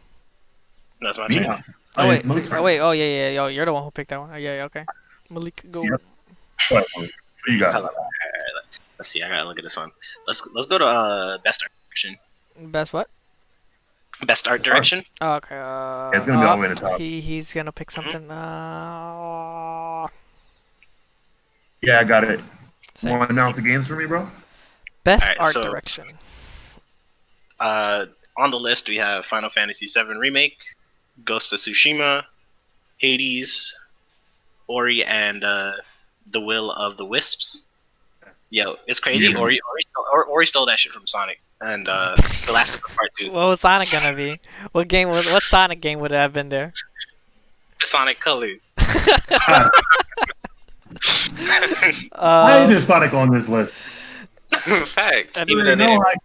That's my turn. Yeah. Oh wait, Malik's turn. oh wait, oh yeah, yo, you're the one who picked that one. Oh, yeah, okay. Malik, go. Yep. Go ahead, Malik. What you got? Hold on. Let's see. I gotta look at this one. Let's go to best art direction. Best what? Best art direction. Oh, okay. It's gonna be all the way in the top. He's gonna pick Mm-hmm. something. Yeah, I got it. Same. Want to announce the games for me, bro? Best Alright, art so- direction. On the list we have Final Fantasy VII Remake, Ghost of Tsushima, Hades, Ori, and The Will of the Wisps. Yo, it's crazy. Yeah. Ori stole that shit from Sonic, and The Last of Us Part 2. What was Sonic gonna be? What game? What Sonic game would have been there? Sonic Colors. Why is Sonic on this list? Facts. And Even You though know, like,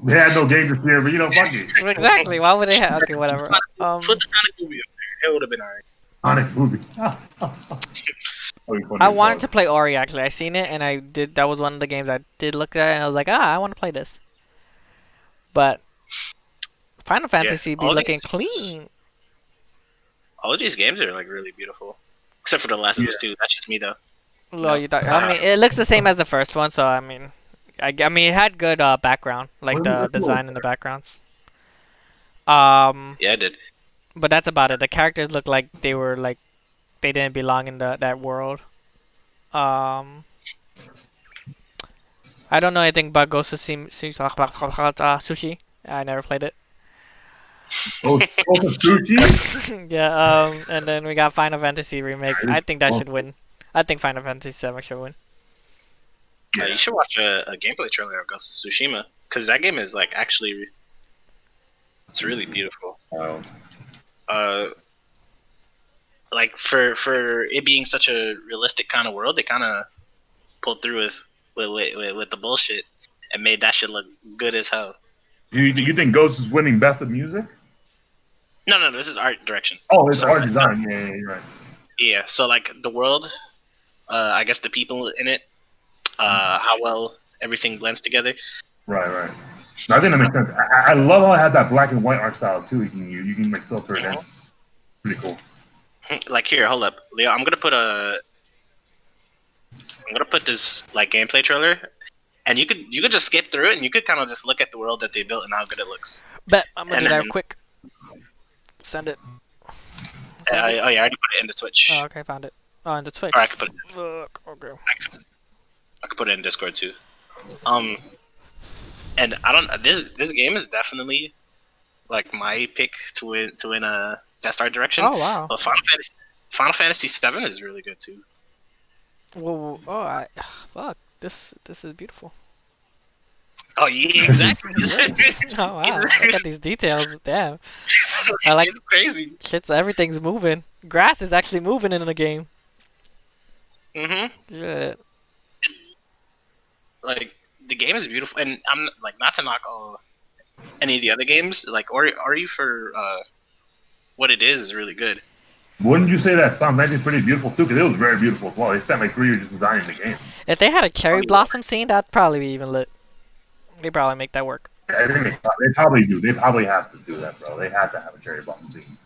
they had no games this year, but fuck it. Exactly. Why would they have? Okay, whatever. put the Sonic movie up there. It would have been alright. Sonic movie. I wanted to play Ori actually. I seen it and I did. That was one of the games I did look at, and I was like, I want to play this. But Final Fantasy be all looking these- clean. All of these games are like really beautiful, except for The Last of Us 2. That's just me though. Well, you thought, I mean, it looks the same as the first one, so I mean, I mean, it had good background, like the design in the backgrounds. Yeah, I did. But that's about it. The characters look like they were like they didn't belong in that world. I don't know anything about Ghost of Sushi. I never played it. Oh, sushi? Yeah. And then we got Final Fantasy remake. I think that should win. I think Final Fantasy 7 should win. You should watch a gameplay trailer of Ghost of Tsushima, because that game is like actually, it's really beautiful. Oh. Like for it being such a realistic kind of world, they kind of pulled through with the bullshit and made that shit look good as hell. You think Ghost is winning best of music? No, this is art direction. Oh, it's So- art design. Yeah, you're right. Yeah, so like the world, I guess the people in it, how well everything blends together. Right. No, I think that makes sense. I love how it had that black and white art style too. You can like filter it in. Pretty cool. Like here, hold up, Leo. I'm gonna put this like gameplay trailer, and you could just skip through it, and you could kind of just look at the world that they built and how good it looks. Bet I'm gonna And do that then- quick. Send it. Oh yeah, I already put it in the Twitch, Oh, okay, found it. Oh, in the Twitch. or I could put it. Fuck. Okay. I could put it in Discord too. And I don't. This game is definitely like my pick to win a best art direction. Oh wow. But Final Fantasy VII is really good too. Whoa. Fuck. This is beautiful. Oh yeah, exactly. Oh wow. Look at these details. Damn. I like It's crazy. shit's everything's moving. Grass is actually moving in the game. Shit. Like the game is beautiful, and I'm like not to knock any of the other games. Like Ori for what it is really good. Wouldn't you say that Final Fantasy is pretty beautiful too? Because it was very beautiful as well. They spent like 3 years just designing the game. If they had a cherry blossom scene, that'd probably be even lit. They probably make that work. I think they probably do. They probably have to do that, bro. They have to have a cherry blossom scene.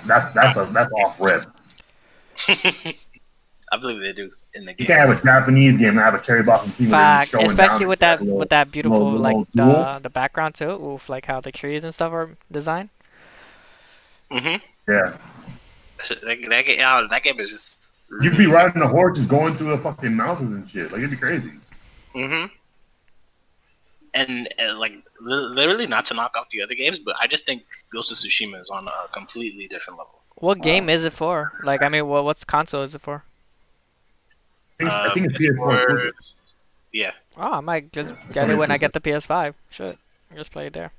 That's off rip. I believe they do in the You game. can't have a Japanese game and have a cherry blossom scene. where they're Fact, showing especially down with that that beautiful little like jewel. the background too. Oof, like how the trees and stuff are designed. Yeah, that game is just. You'd be riding the horses going through the fucking mountains and shit. Like it'd be crazy. And like literally not to knock off the other games, but I just think Ghost of Tsushima is on a completely different level. What game is it for? Like, I mean, what's console is it for? I think it's PS4 for- exclusive. Yeah. Oh, I might just get it when I get the PS5. Shit, I'll just play it there.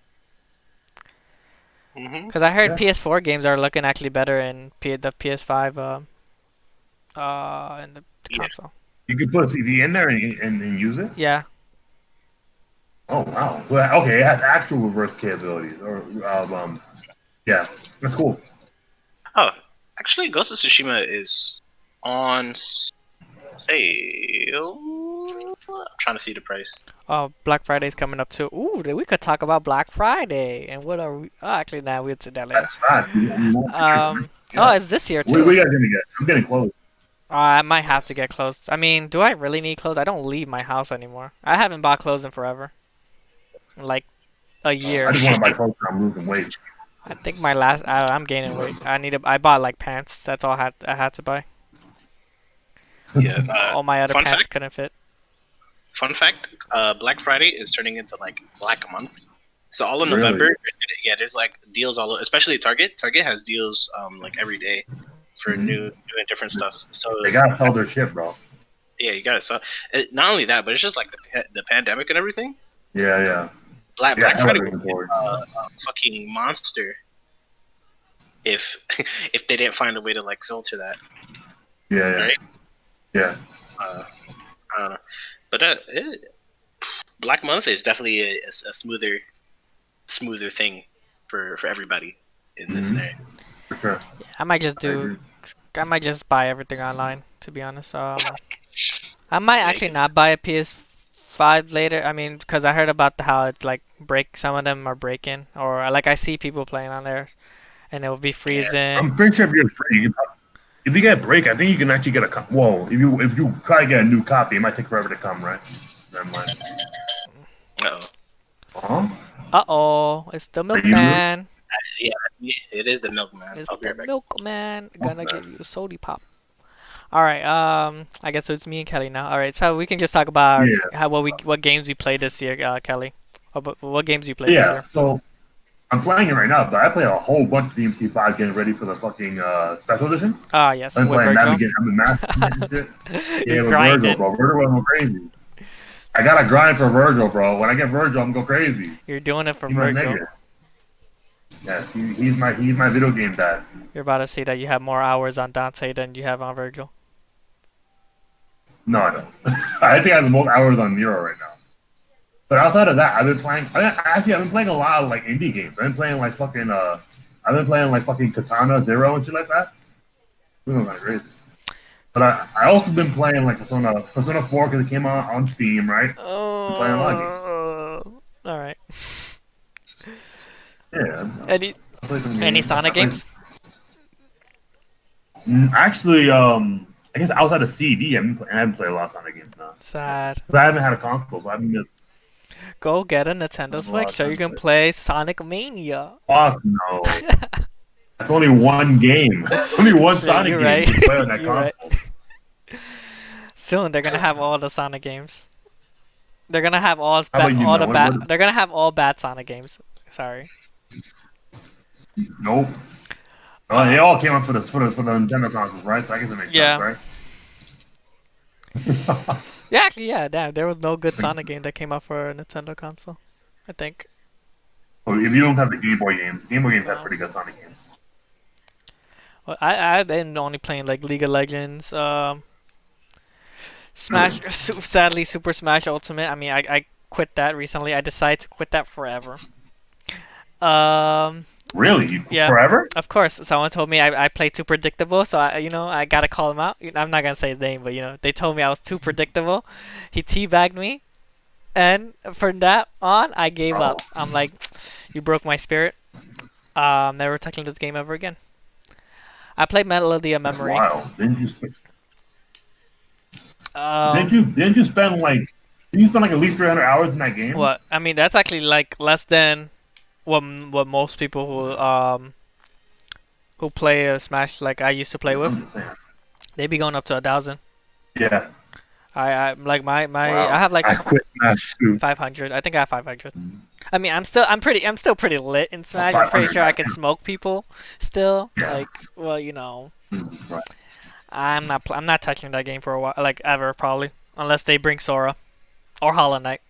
Because I heard Yeah. PS4 games are looking actually better in the PS5 in the Yeah. console. You could put a CD in there and use it. Yeah. Oh wow. Well, okay, it has actual reverse capabilities. Yeah, that's cool. Oh, actually, Ghost of Tsushima is on sale. I'm trying to see the price. Oh, Black Friday's coming up too. Ooh, then we could talk about Black Friday and what are we? Oh, actually, nah, we'll do that later. That's fine. Oh, it's this year too. We got gonna get. I'm getting close. I might have to get clothes. I mean, do I really need clothes? I don't leave my house anymore. I haven't bought clothes in forever. Like a I year. just want to buy clothes and I'm losing weight. I think my last. I'm gaining weight. I bought like pants. That's all I had to buy. Yeah. All my other Fun pants fact. couldn't fit. Fun fact: Black Friday is turning into like Black Month. So all in Really? November, yeah, there's like deals all over, especially Target. Target has deals like every day for new and different stuff. So They gotta sell their shit, bro. yeah, you got it. So not only that, but it's just like the pandemic and everything. Yeah. Black Yeah, hell Friday of would be inventory. a fucking monster if if they didn't find a way to like filter that. Yeah. Right? Yeah. I don't know, but Black Month is definitely a smoother thing for everybody in this scenario. For sure. I might just I do. agree. I might just buy everything online. To be honest, I might Yeah, actually not buy a PS5 later. I mean, because I heard about how it's like some of them are breaking, or like I see people playing on there, and it will be freezing. I'm pretty sure if you're free, if you get a break, I think you can actually get a whoa. If you try to get a new copy, it might take forever to come, right? Never mind. Uh-oh. Huh? Uh-oh, it's the you- milkman. Yeah, it is the milkman. It's I'll be the right back. milkman gonna give you a sody pop. All right. I guess it's me and Kelly now. All right. So we can just talk about Yeah. what games we played this year, Kelly. What games you played this Yeah. year? So I'm playing it right now, but I play a whole bunch of DMC5 getting ready for the fucking special edition. Ah, yes. I'm With playing that Virgil. again. I'm in master shit. Yeah, You're with grinding. Virgil, bro. Virgil will go crazy. I gotta grind for Virgil, bro. When I get Virgil, I'm gonna go crazy. You're doing it for He's my Virgil. nigga. Yes, he's my video game dad. You're about to say that you have more hours on Dante than you have on Virgil. No, I don't. I think I have the most hours on Nero right now. But outside of that, I've been playing. I've been playing a lot of like indie games. I've been playing like fucking. I've been playing like fucking Katana Zero and shit like that. It was kind of crazy. But I also been playing like Persona 4 because it came out on Steam, right? Oh. playing a lot of All right. Yeah. Any I played some any games. Sonic games? Actually, I guess outside of CD, I haven't played a lot of Sonic games now. Sad. But I haven't had a console, so I haven't. Go get a Nintendo There's a lot Switch of so you time can to play Sonic Mania. Fuck no. That's only one game. That's only one Shit, Sonic you're game right. to play on that You're right. console. Soon they're gonna have all the Sonic games. They're gonna have all How about you, all man? the What- bad. They're gonna have all bad Sonic games. Sorry. Nope. They all came out for the Nintendo consoles, right? So I guess it makes Yeah. sense, right? Yeah, actually, yeah. Damn, there was no good Sonic game that came out for a Nintendo console. I think. Well, if you don't have the Game Boy games have pretty good Sonic games. Well, I've been only playing like League of Legends, Smash. Sadly, Super Smash Ultimate. I mean, I quit that recently. I decided to quit that forever. Really? Yeah. Forever? Of course, someone told me I play too predictable, so I gotta call him out. I'm not gonna say his name, but they told me I was too predictable. He teabagged me, and from that on, I gave up. I'm like, you broke my spirit. Never touching this game ever again. I played Melody of That's Memory. wild. Didn't you spend like at least 300 hours in that game? What? I mean, that's actually like less than what most people who play Smash like I used to play with. They be going up to 1,000. Yeah. I like my Wow. I have like I quit Smash too. 500. I think I have 500. I mean, I'm still pretty lit in Smash. I'm pretty sure I can smoke people still. Yeah. Like, well, Right. I'm not touching that game for a while, like ever probably, unless they bring Sora or Hollow Knight.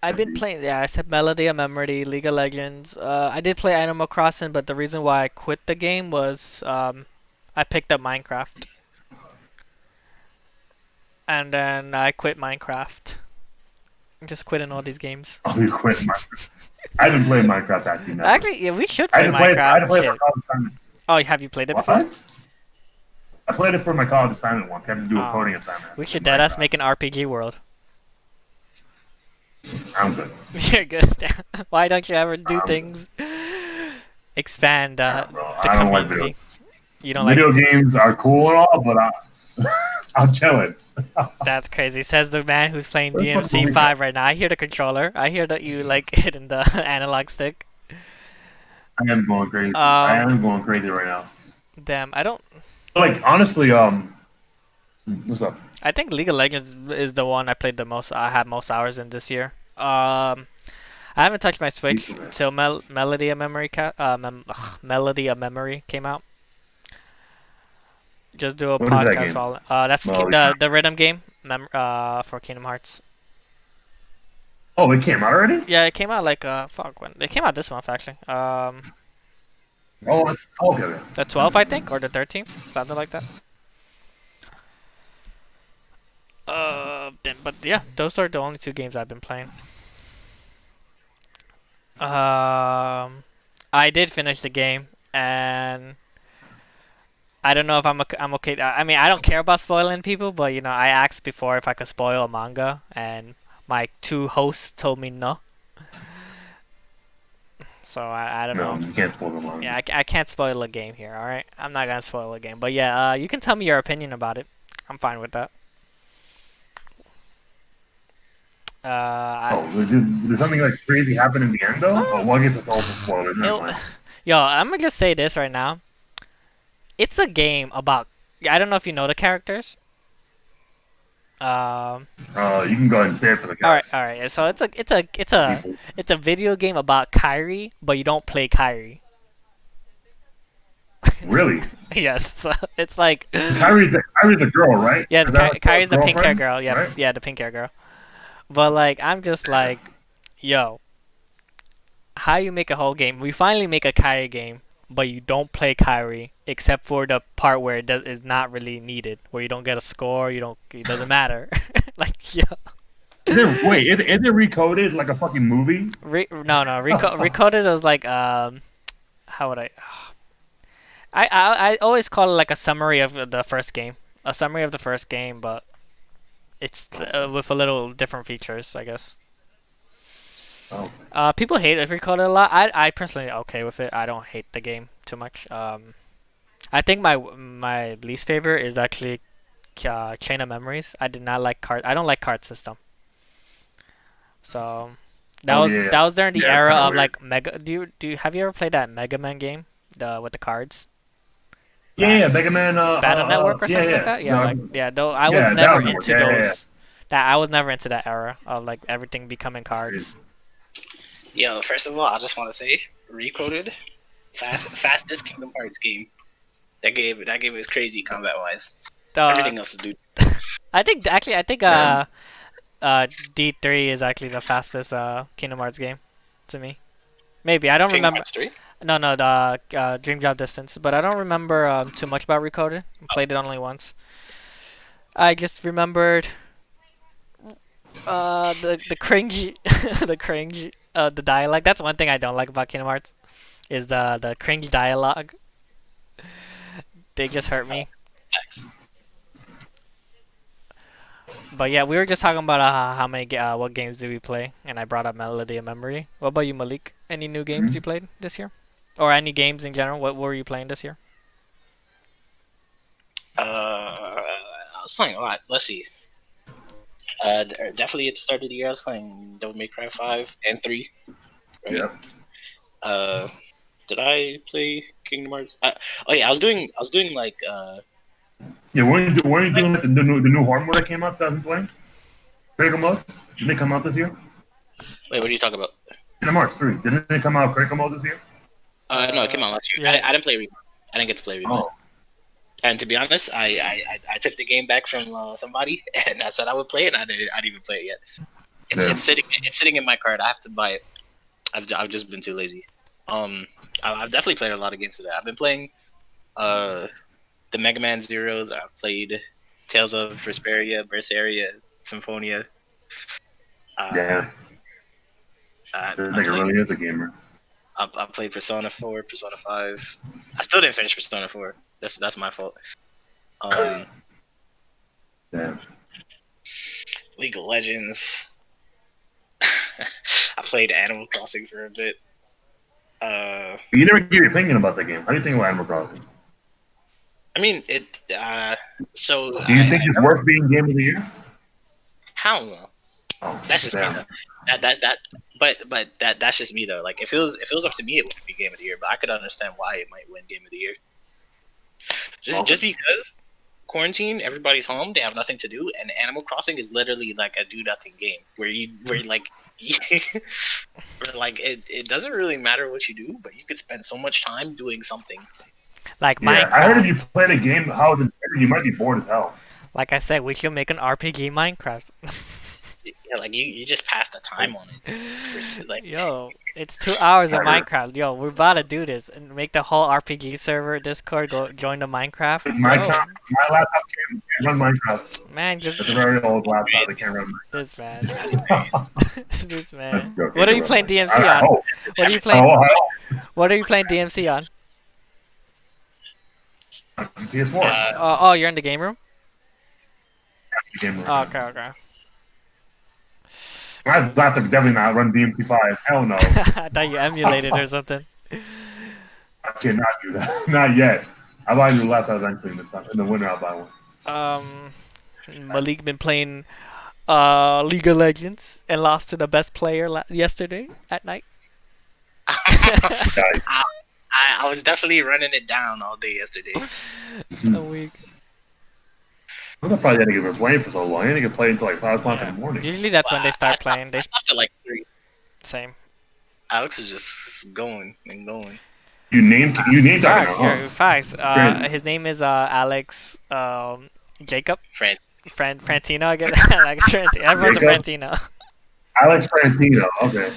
I've been playing. Yeah, I said Melody of Memory, League of Legends. I did play Animal Crossing, but the reason why I quit the game was I picked up Minecraft, and then I quit Minecraft. I'm just quitting all these games. Oh, you quit Minecraft. I haven't played Minecraft actually. Never. Actually, yeah, we should I play had to play it. I had to Minecraft. play it Shit. for college assignment. Oh, have you played it before? What? I played it for my college assignment once. I had to do a Oh. coding assignment. We should in deadass Minecraft. make an RPG world. I'm good. You're good. Why don't you ever do Um, things? Expand Yeah, bro. the I don't like community. You don't like? Video games are cool and all, but I'm chilling. That's crazy. Says the man who's playing That's what DMC we five right now. I hear the controller. I hear that you like hitting the analog stick. I am going crazy. I Um, am going crazy right now. damn. I don't. Like honestly, what's up? I think League of Legends is the one I played the most. I had most hours in this year. I haven't touched my Switch till Melody of Memory Melody of Memory came out. Just do a What is that podcast game? while that's Melody. the rhythm game for Kingdom Hearts. Oh, it came out already? Yeah, it came out like fuck when it came out this month actually. Oh, okay. The 12th I think or the 13th, something like that. But yeah, those are the only two games I've been playing. I did finish the game, and I don't know if I'm okay. I mean, I don't care about spoiling people, but you know, I asked before if I could spoil a manga, and my two hosts told me no. So I don't No, know. you can't spoil them all. Yeah, I can't spoil a game here. All right, I'm not gonna spoil a game, but yeah, you can tell me your opinion about it. I'm fine with that. Oh, did something like crazy happen in the end though? Oh, well, I guess it's also spoilers. Never mind. Yo, I'm gonna just say this right now. It's a game about. I don't know if you know the characters. You can go ahead and say it for the guys. All right. So it's a video game about Kyrie, but you don't play Kyrie. Really? Yes, so it's like Kyrie's the girl, right? yeah, Is that Kyrie's the pink hair girlfriend? girl. Yeah, Right? yeah, the pink hair girl. But like, I'm just like, yo, how you make a whole game? We finally make a Kyrie game, but you don't play Kyrie except for the part where is not really needed, where you don't get a score. You don't. It doesn't matter. Like, yo. Wait, is it recoded like a fucking movie? No, Recoded is like how would I always call it like a summary of the first game, a summary of the first game, but it's with a little different features, I guess. Oh, People hate it Recoded a lot. I personally okay with it. I don't hate the game too much. I think my least favorite is actually Chain of Memories. I did not like card. I don't like card system. So that was during the Yeah, era kinda of weird. like Mega. Do you have you ever played that Mega Man game, the with the cards? Yeah, Mega Man. Battle Network or Yeah, something yeah. like that. Yeah, No, like yeah. Though I yeah, was never Battle Network, into yeah, yeah, those. That I was never into that era of like everything becoming cards. Yo, first of all, I just want to say, Recoded, fastest Kingdom Hearts game. That game is crazy combat wise. Everything else is dude. I think actually Yeah. D3 is actually the fastest Kingdom Hearts game to me. Maybe I don't Kingdom remember. Hearts 3? No, the Dream Job Distance, but I don't remember too much about Recoded. Played it only once. I just remembered the cringe the cringe the dialogue. That's one thing I don't like about Kingdom Hearts is the cringe dialogue. They just hurt me. X. But yeah, we were just talking about how many what games do we play, and I brought up Melody of Memory. What about you, Malik? Any new games you played this year, or any games in general? What were you playing this year? I was playing a lot. Let's see. Definitely at the start of the year, I was playing Devil May Cry 5 and 3. Right? Yep. Did I play Kingdom Hearts? Oh yeah, I was doing like Yeah, weren't you doing like, the new horror mode that came out 2020? Critical mode? Didn't it come out this year? wait, what are you talking about? Kingdom Hearts 3. Didn't it come out critical mode this year? No, it came out last year. Yeah. I didn't play Remote. I didn't get to play Remote. Oh, And to be honest, I took the game back from somebody, and I said I would play it. And I didn't even play it yet. It's sitting in my cart. I have to buy it. I've just been too lazy. I've definitely played a lot of games today. I've been playing the Mega Man Zeros. I've played Tales of Vesperia, Berseria, Symphonia. yeah. I This nigga really is a gamer. played Persona 4, Persona 5. I still didn't finish Persona 4. That's my fault. Damn. League of Legends. I played Animal Crossing for a bit. You never give your opinion about the game. How do you think about Animal Crossing? I mean, it. So Do you think it's worth being Game of the Year? Hell no. Oh, That's just me damn. though. But that's just me though. Like if it was up to me, it wouldn't be Game of the Year. But I could understand why it might win Game of the Year. Just because quarantine, everybody's home, they have nothing to do, and Animal Crossing is literally like a do nothing game where like where like it doesn't really matter what you do, but you could spend so much time doing something. Like Yeah, I heard if you Minecraft. play the game how it's intended, you might be bored as hell. Like I said, we should make an RPG Minecraft. Yeah, like you just pass the time on it. Like Yo, it's 2 hours of I heard. Minecraft. Yo, we're about to do this and make the whole RPG server Discord. Go join the Minecraft. My Yo, laptop can't run Minecraft. man, just It's a very old laptop that can't run this man, Minecraft. this man. Joking, What are you joking. playing DMC I on? hope. What are you playing? Oh, I What are you playing DMC on? hope. PS4. Oh, you're in the game room. Game right Oh, now. okay, okay. My laptop could definitely not run DMC5. Hell no. I thought you emulated or something. I cannot do that. Not yet. I'll buy a new laptop eventually in the winter. I'll buy one. Malik been playing League of Legends and lost to the best player yesterday at night. Guys, I was definitely running it down all day yesterday. A week. I'm surprised I didn't get playing for so long. I didn't get playing until like 5 o'clock in the morning. Usually that's when they I start stopped- playing. I They stopped at like 3. same. Alex was just going and going. You named talking Facts. now, huh? Facts. Crazy. His name is Alex Jacob Friend. Frantino. I guess Alex Frantino. Everyone's a Jacob? Frantino. Alex Frantino. Okay.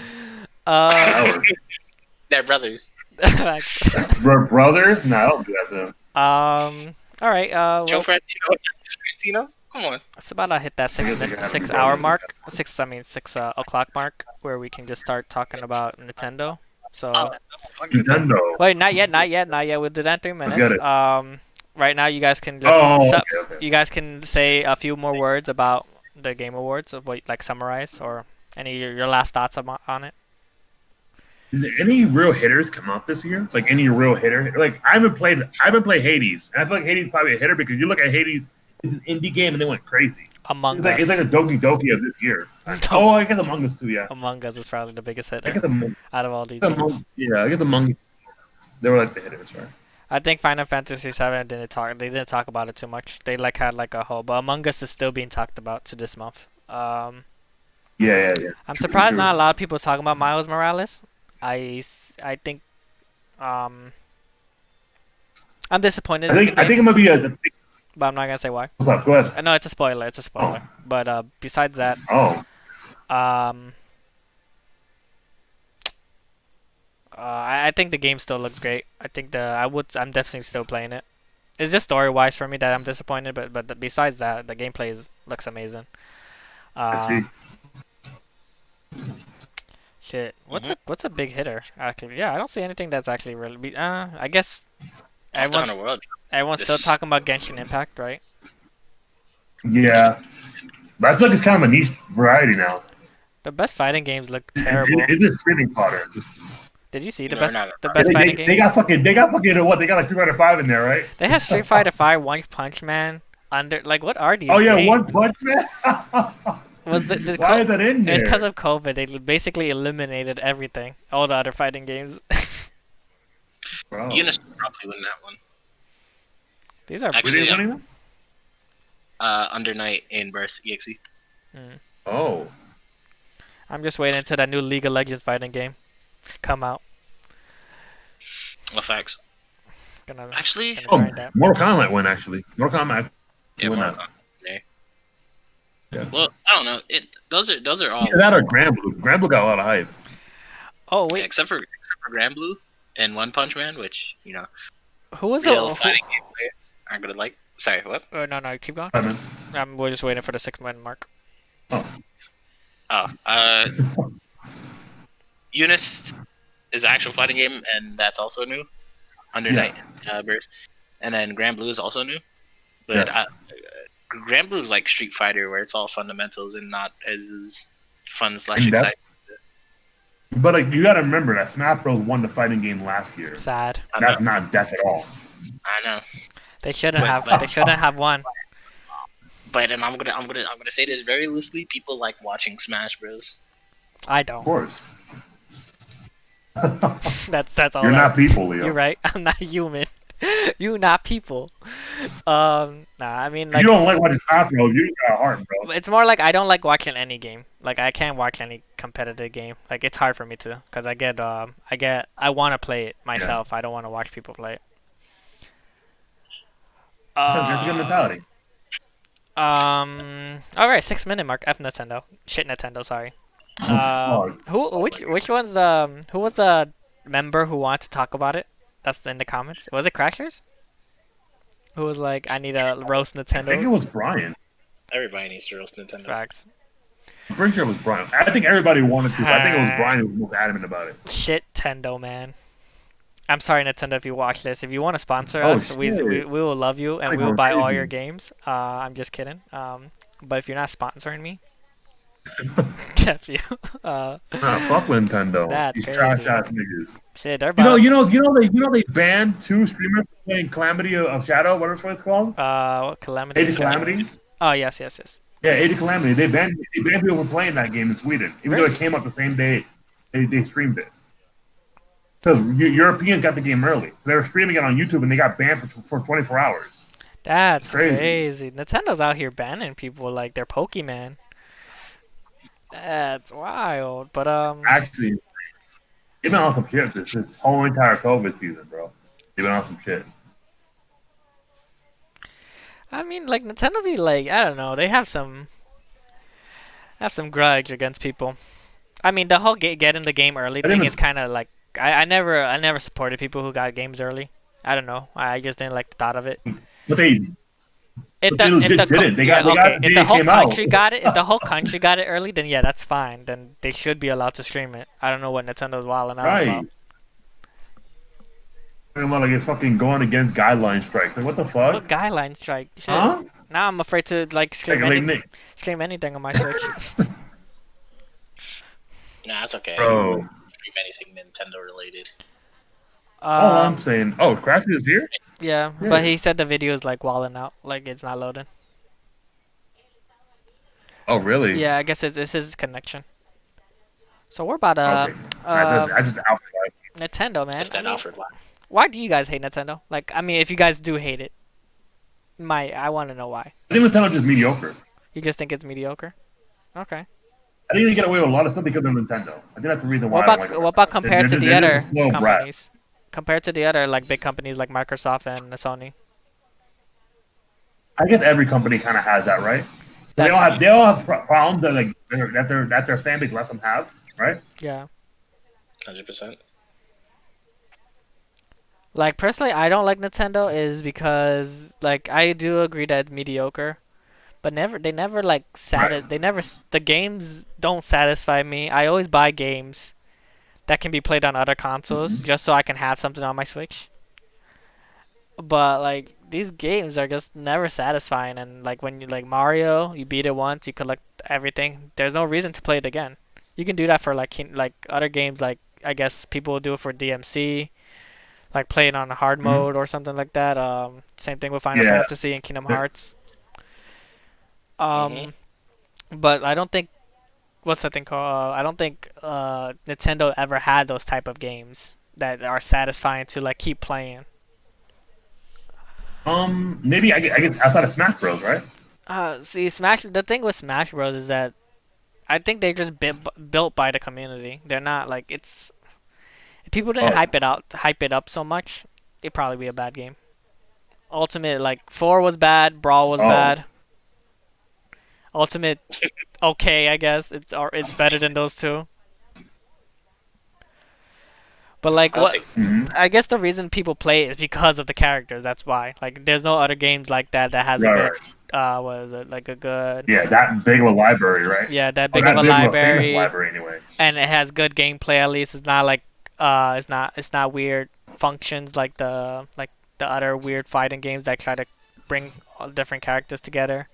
Uh, They're brothers. facts. Brothers? No, I don't do that to them. All right. Joe Well, Frantino? Come on. it's about to hit that I guess they gotta be 6 brothers. hour mark. 6 o'clock mark where we can just start talking about Nintendo. So Nintendo. wait, not yet. We'll do that in 3 Forget minutes. it. Right now you guys can just Okay. you guys can say a few more words about the Game Awards, of what like summarize or any of your last thoughts on it. Did any real hitters come out this year? Like any real hitter? Like I haven't played Hades. And I feel like Hades is probably a hitter because you look at Hades, it's an indie game and they went crazy. Among It's like Us. a Doki Doki of this year. Oh, I guess Among Us too, yeah. Among Us is probably the biggest I hitter guess out of all these games. I guess Among they were like the hitters, right? I think Final Fantasy VII They didn't talk about it too much. They like had like a whole, but Among Us is still being talked about to this month. Yeah. I'm surprised not a lot of people talking about Miles Morales. I think I'm disappointed. I think it might be but I'm not gonna say why. what's up? Go ahead. No, it's a spoiler. It's a spoiler. But besides that, Oh. I think the game still looks great. I think I'm definitely still playing it. It's just story wise for me that I'm disappointed, but besides that, the gameplay looks amazing. I see. Shit, what's a big hitter? Actually, yeah, I don't see anything that's actually really. I guess Monster Hunter World. everyone's still This- talking about Genshin Impact, right? Yeah. But I feel like it's kind of a niche variety now. The best fighting games look terrible. It's a spinning fodder. Did you see the No, best not- the best fighting They games? got fucking what? They got like 305 in there, right? They have Street Fighter 5, One Punch Man. Under like what are these? Oh yeah, games? One Punch Man. Was the Why is that in there? It's because of COVID. They basically eliminated everything, all the other fighting games. Bro. Eunice would probably win that one. These are Actually, Really winning them? Under Night in Birth EXE. Oh. I'm just waiting until that new League of Legends fighting game come out. Well, facts. Gonna Actually, gonna Oh, grind that. Mortal Kombat win actually. Mortal Kombat. yeah, win Mortal that. Kombat. Yeah. Yeah. Well, I don't know. Those are all Either that or Granblue. Granblue got a lot of hype. Oh yeah, wait, except for Grand Blue and One Punch Man, which who was real the? fighting game players aren't gonna like. Sorry, what? No, keep going. I mean, We're just waiting for the 6 minute mark. Oh, Eunice is an actual fighting game, and that's also new. Under Yeah. Night Birth, and then Grand Blue is also new. But Yes. Grand Blue is like Street Fighter, where it's all fundamentals and not as fun / In depth. exciting. but like you got to remember that Smash Bros won the fighting game last year. Sad. I know. That's not death at all. I know. They shouldn't But have. but They shouldn't have won. but and I'm gonna say this very loosely. People like watching Smash Bros. I Of don't. course. That's all. You're not people, Leo. You're right. I'm not human. You not people. I mean You like don't like watching Smash Bros. You got a heart, bro. it's more like I don't like watching any game. Like I can't watch any competitive game. Like it's hard for me to, cause I want to play it myself. I don't want to watch people play it. That's a good mentality. All right, 6 minute mark. F Nintendo. Shit Nintendo. Sorry. Oh, Which one's the who was the member who wanted to talk about it? That's in the comments. Was it Crashers? Who was like, I need to roast I think it Nintendo? was Brian. Everybody needs to roast Nintendo. Facts. I'm pretty sure it was Brian. I think everybody wanted to, but I think it was Brian who was most adamant about it. Shit, Tendo, man. I'm sorry, Nintendo, if you watch this. If you want to sponsor Oh, us, we shit. will love you and Like, we will we're buy all crazy. your games. I'm just kidding. But if you're not sponsoring me, F you. Nah, fuck Nintendo. That's These crazy. trash ass niggas. Shit, they're about. They banned 2 streamers for playing Calamity of Shadow, whatever it's called. Calamity. Age of Shadows. Calamity? Oh yes. Yeah, Age of Calamity. They banned people from playing that game in Sweden, even though it came out the same day they streamed it. Because Europeans got the game early. They were streaming it on YouTube and they got banned for 24 hours. That's Crazy. crazy. Nintendo's out here banning people like they're Pokemon. That's wild. But Actually, they've been on some shit this whole entire COVID season, bro. They've been on some shit. I mean, like Nintendo be like, I don't know, they have some grudge against people. I mean, the whole get in the game early I thing didn't- is kind of like I never supported people who got games early. I don't know. I just didn't like the thought of it. But they If But they legit did it. They got- if they the whole came out. country got it, if the whole country got it early, then yeah, that's fine. Then they should be allowed to stream it. I don't know what Nintendo's wilding out right. about. Talking about like it's fucking going against guideline strikes. Like what the fuck? What guideline strike? Shit. Huh? Now I'm afraid to like stream Like, stream anything on my Switch. Nah, that's okay. Bro. Stream anything Nintendo related. All I'm saying. Oh, Crash is here? Yeah, Yeah. but he said the video is like walling out, like it's not loading. Oh, really? Yeah, I guess it's his connection. So we're about Okay. I just alpha. Nintendo, man. It's that I mean, Alfred line. why do you guys hate Nintendo? Like, I mean, if you guys do hate it, I want to know why. I think Nintendo's just mediocre. You just think it's mediocre? Okay. I think they get away with a lot of stuff because of Nintendo. I think that's the reason why. What I about don't like what about They're- compared to the they're other just a spoiled brat. companies? Compared to the other like big companies like Microsoft and Sony. I guess every company kind of has that, right? They all have problems that like that their fan base lets them have, right? Yeah. 100%. Like personally, I don't like Nintendo is because like I do agree that it's mediocre, but they never like Right. the games don't satisfy me. I always buy games that can be played on other consoles just so I can have something on my Switch. But like these games are just never satisfying, and like when you like Mario, you beat it once, you collect everything. There's no reason to play it again. You can do that for like other games, like I guess people will do it for DMC, like play it on a hard mode or something like that. Same thing with Final Yeah. Fantasy and Kingdom Yeah. Hearts. But I don't think what's that thing called? I don't think Nintendo ever had those type of games that are satisfying to like keep playing. Maybe I guess outside of Smash Bros, right? See, The thing with Smash Bros is that I think they're just built by the community. They're not like it's. If people didn't hype it up so much, it'd probably be a bad game. Ultimate like 4 was bad, Brawl was bad. Ultimate, okay, I guess it's better than those two. But like what? I guess the reason people play it is because of the characters. That's why. Like, there's no other games like that has a Right, good. What is it? Like a good. Yeah, that big of a library, right? Yeah, that Or big of a famous library, library anyway. and it has good gameplay. At least it's not like it's not weird functions like the other weird fighting games that try to bring all different characters together.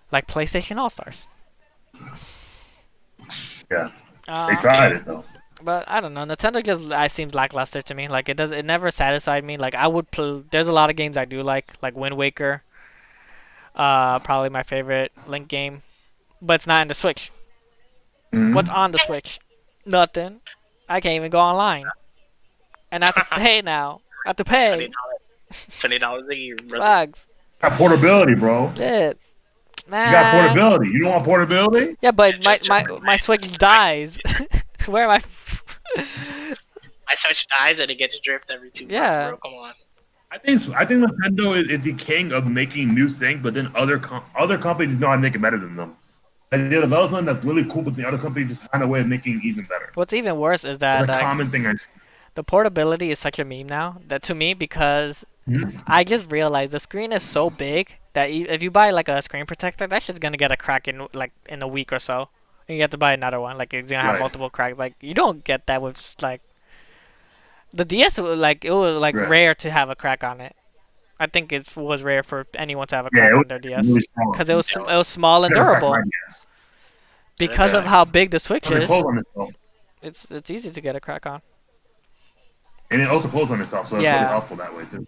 Like PlayStation All Stars. Yeah, they tried it though. But I don't know. Nintendo just seems lackluster to me. Like it never satisfied me. Like I would play. There's a lot of games I do like Wind Waker. Probably my favorite Link game, but it's not in the Switch. What's Mm-hmm. on the Switch? Nothing. I can't even go online, and I have to pay now. I have to twenty pay. dollars, $20 a year, brother. Bugs. Got portability, bro. Shit. You got Man. portability. You don't want portability? Yeah, but my Just my my Switch dies. Where am I? I switch eyes and it gets dripped every 2 months, Yeah. bro. Come on. I think Nintendo is the king of making new things, but then other companies know how to make it better than them. And they develop something that's really cool, but the other company just find a way of making it even better. What's even worse is It's that a common thing I see. the portability is such a meme now that to me because Mhm. I just realized the screen is so big that if you buy like a screen protector, that shit's gonna get a crack in like in a week or so. And you have to buy another one. Like it's gonna have Right. multiple cracks. Like you don't get that with like the DS. Like it was like Right. rare to have a crack on it. I think it was rare for anyone to have a Yeah, crack it on was their DS really strong. because it was small and Never cracked durable. my DS. Because of Yeah. how big the Switch It is, closed on itself, it's easy to get a crack on. and it also closed on itself, so it's really Yeah, helpful that way too.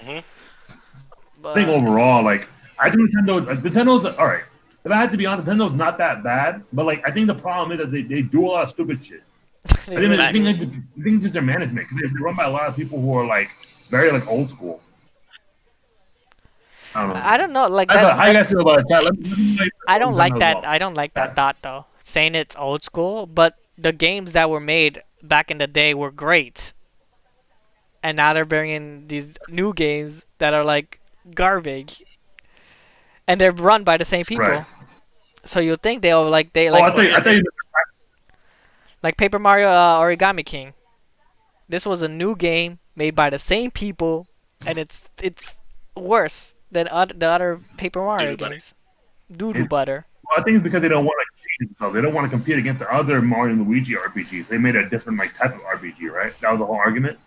Hmm. I think but overall, like I think Nintendo's all right. If I had to be honest, Nintendo's not that bad, but like I think the problem is that they do a lot of stupid shit. they I think really I think, do. I think just their management because they're run by a lot of people who are like very like old school. I don't know. I don't know, like How you guys feel about that? Let me know I your don't thoughts on like Nintendo as that. well. I don't like that Yeah. dot though. Saying it's old school, but the games that were made back in the day were great, and now they're bringing these new games that are like garbage, and they're run by the same Right. people. So you think they'll Oh, I thought you. like Paper Mario Origami King. This was a new game made by the same people, and it's worse than the other Paper Mario Doo-doo butter. games. Doo doo butter. Well, I think it's because they don't want to change themselves. They don't want to compete against the other Mario and Luigi RPGs. They made a different like type of RPG, right? That was the whole argument,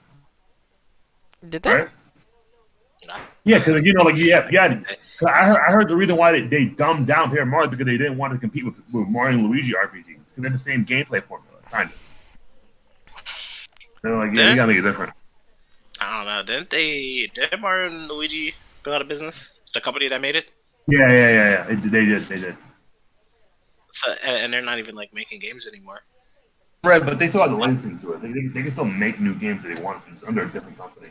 Did they? right? Yeah, because like yeah. 'Cause I heard the reason why they dumbed down Paper Mario because they didn't want to compete with Mario and Luigi RPGs because they're the same gameplay formula, kind of. They're like, yeah, you gotta make it different. I don't know. Did Mario and Luigi go out of business? The company that made it? Yeah. They did. So, and they're not even like making games anymore. Right, but they still have the licensing to it. They can still make new games that they want. It's under a different company.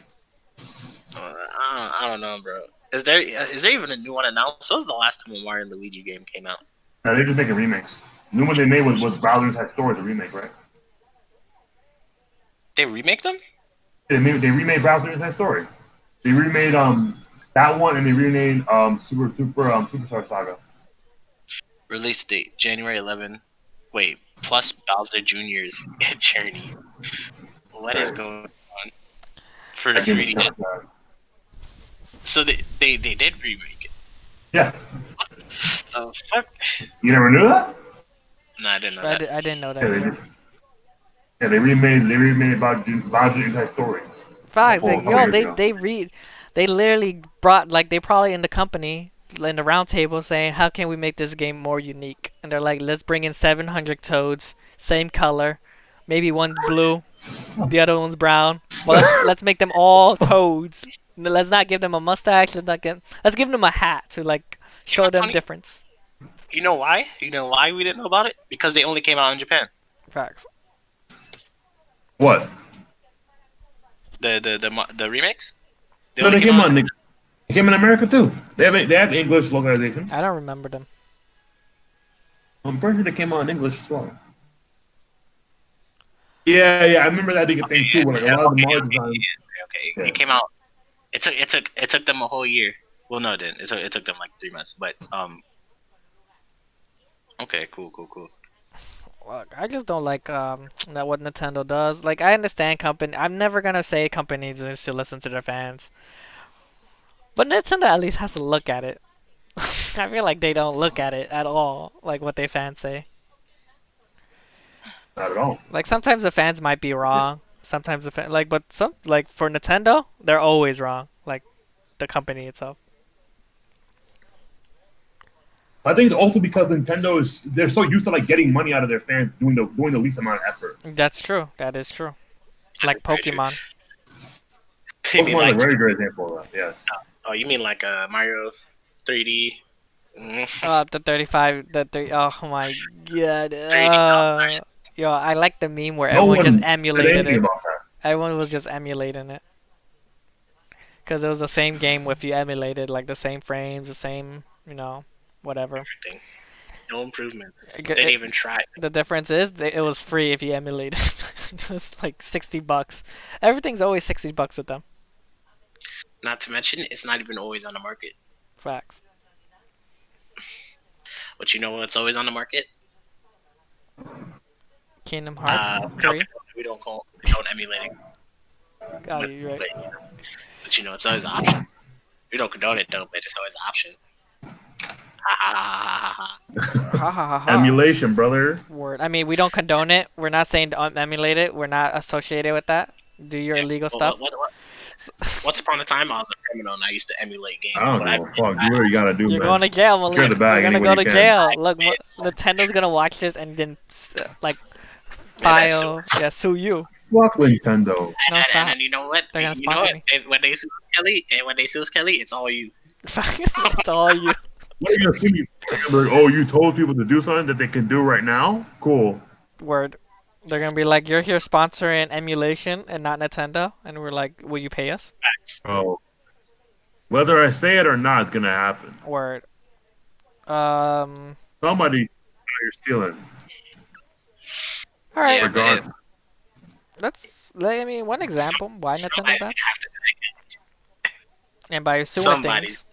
I don't know, bro. Is there even a new one announced? When was the last time a Mario and Luigi game came out? They just make a remix. The new one they made was Bowser's Inside Story, the remake, right? They remake them? They remade Bowser's Inside Story. They remade that one and they remade Superstar Saga. Release date January 11. Wait, plus Bowser Jr.'s Journey. What is going on for the That game is 3D? just bad. So they did remake it. Yeah, Oh fuck! you never knew that? No, I didn't know that. I didn't know that Yeah, they either. did. Yeah, they remade Bowser's Inside Story. Facts, Couple- like couple yo, years ago. they literally brought like they probably in the company in the round table saying how can we make this game more unique, and they're like let's bring in 700 toads, same color, maybe one blue, the other one's brown. Well, let's make them all toads. Let's not give them a mustache. Let's give them a hat to like show what's them funny? difference. You know why? You know why we didn't know about it? Because they only came out in Japan. Facts. What? The remakes. They No, only they came on. They came in America too. They have English localization. I don't remember them. I'm pretty sure they came out in English as well. Yeah, I remember that being a thing too. Where like a lot of the Mario designs. Okay. Yeah. It came out. It took them a whole year. Well, no, it didn't. It took them like 3 months. But Okay, cool. Look, I just don't like that what Nintendo does. Like I understand company. I'm never gonna say companies needs to listen to their fans, but Nintendo at least has to look at it. I feel like they don't look at it at all, like what their fans say. Not at all. Like sometimes the fans might be wrong. Sometimes but some like for Nintendo, they're always wrong. Like the company itself. I think it's also because Nintendo they're so used to like getting money out of their fans doing the least amount of effort. That's true. That is true. Like Very true. Pokemon. You mean Pokemon is like a very great example of that. Yes. oh, you mean like Mario 3D? The 35, the 30. Oh my god. 3D All-Stars. Yo, I like the meme where No everyone just one said emulated anything it. about that. Everyone was just emulating it. Because it was the same game with you emulated, like the same frames, the same, whatever. Everything. No improvements. It- They didn't it- even try. The difference is it was free if you emulated. It was like $60. Everything's always $60 with them. Not to mention, it's not even always on the market. Facts. But you know what's always on the market? Kingdom Hearts We 3. we don't emulate it. Oh, you're right. But you know, it's always an option. We don't condone it though, but it's always an option. Ha ha ha ha ha. Ha ha ha ha. Emulation, brother. Word. I mean, we don't condone it. We're not saying don't emulate it. We're not associated with that. Do your illegal stuff. Once upon a time, I was a criminal and I used to emulate games. I don't but know. Fuck, you really gotta do, You're man. going to jail, Malik. Secure the bag You're gonna any go way to you can. jail. Look, Nintendo's gonna watch this and then file, sue you. Fuck Nintendo. No, and stop. then you know what? They're gonna You know sponsor what? me. When they sue Kelly, it's all you. It's all you. What are you gonna see me? for? Like, oh, you told people to do something that they can do right now? Cool. Word. They're gonna be like, you're here sponsoring emulation and not Nintendo, and we're like, will you pay us? Facts. Oh. Whether I say it or not, it's gonna happen. Word. Somebody you're stealing. All right. Yeah. Regardless. I mean, one example why Nintendo Somebody's bad, gonna have to and by suing Somebody's- things.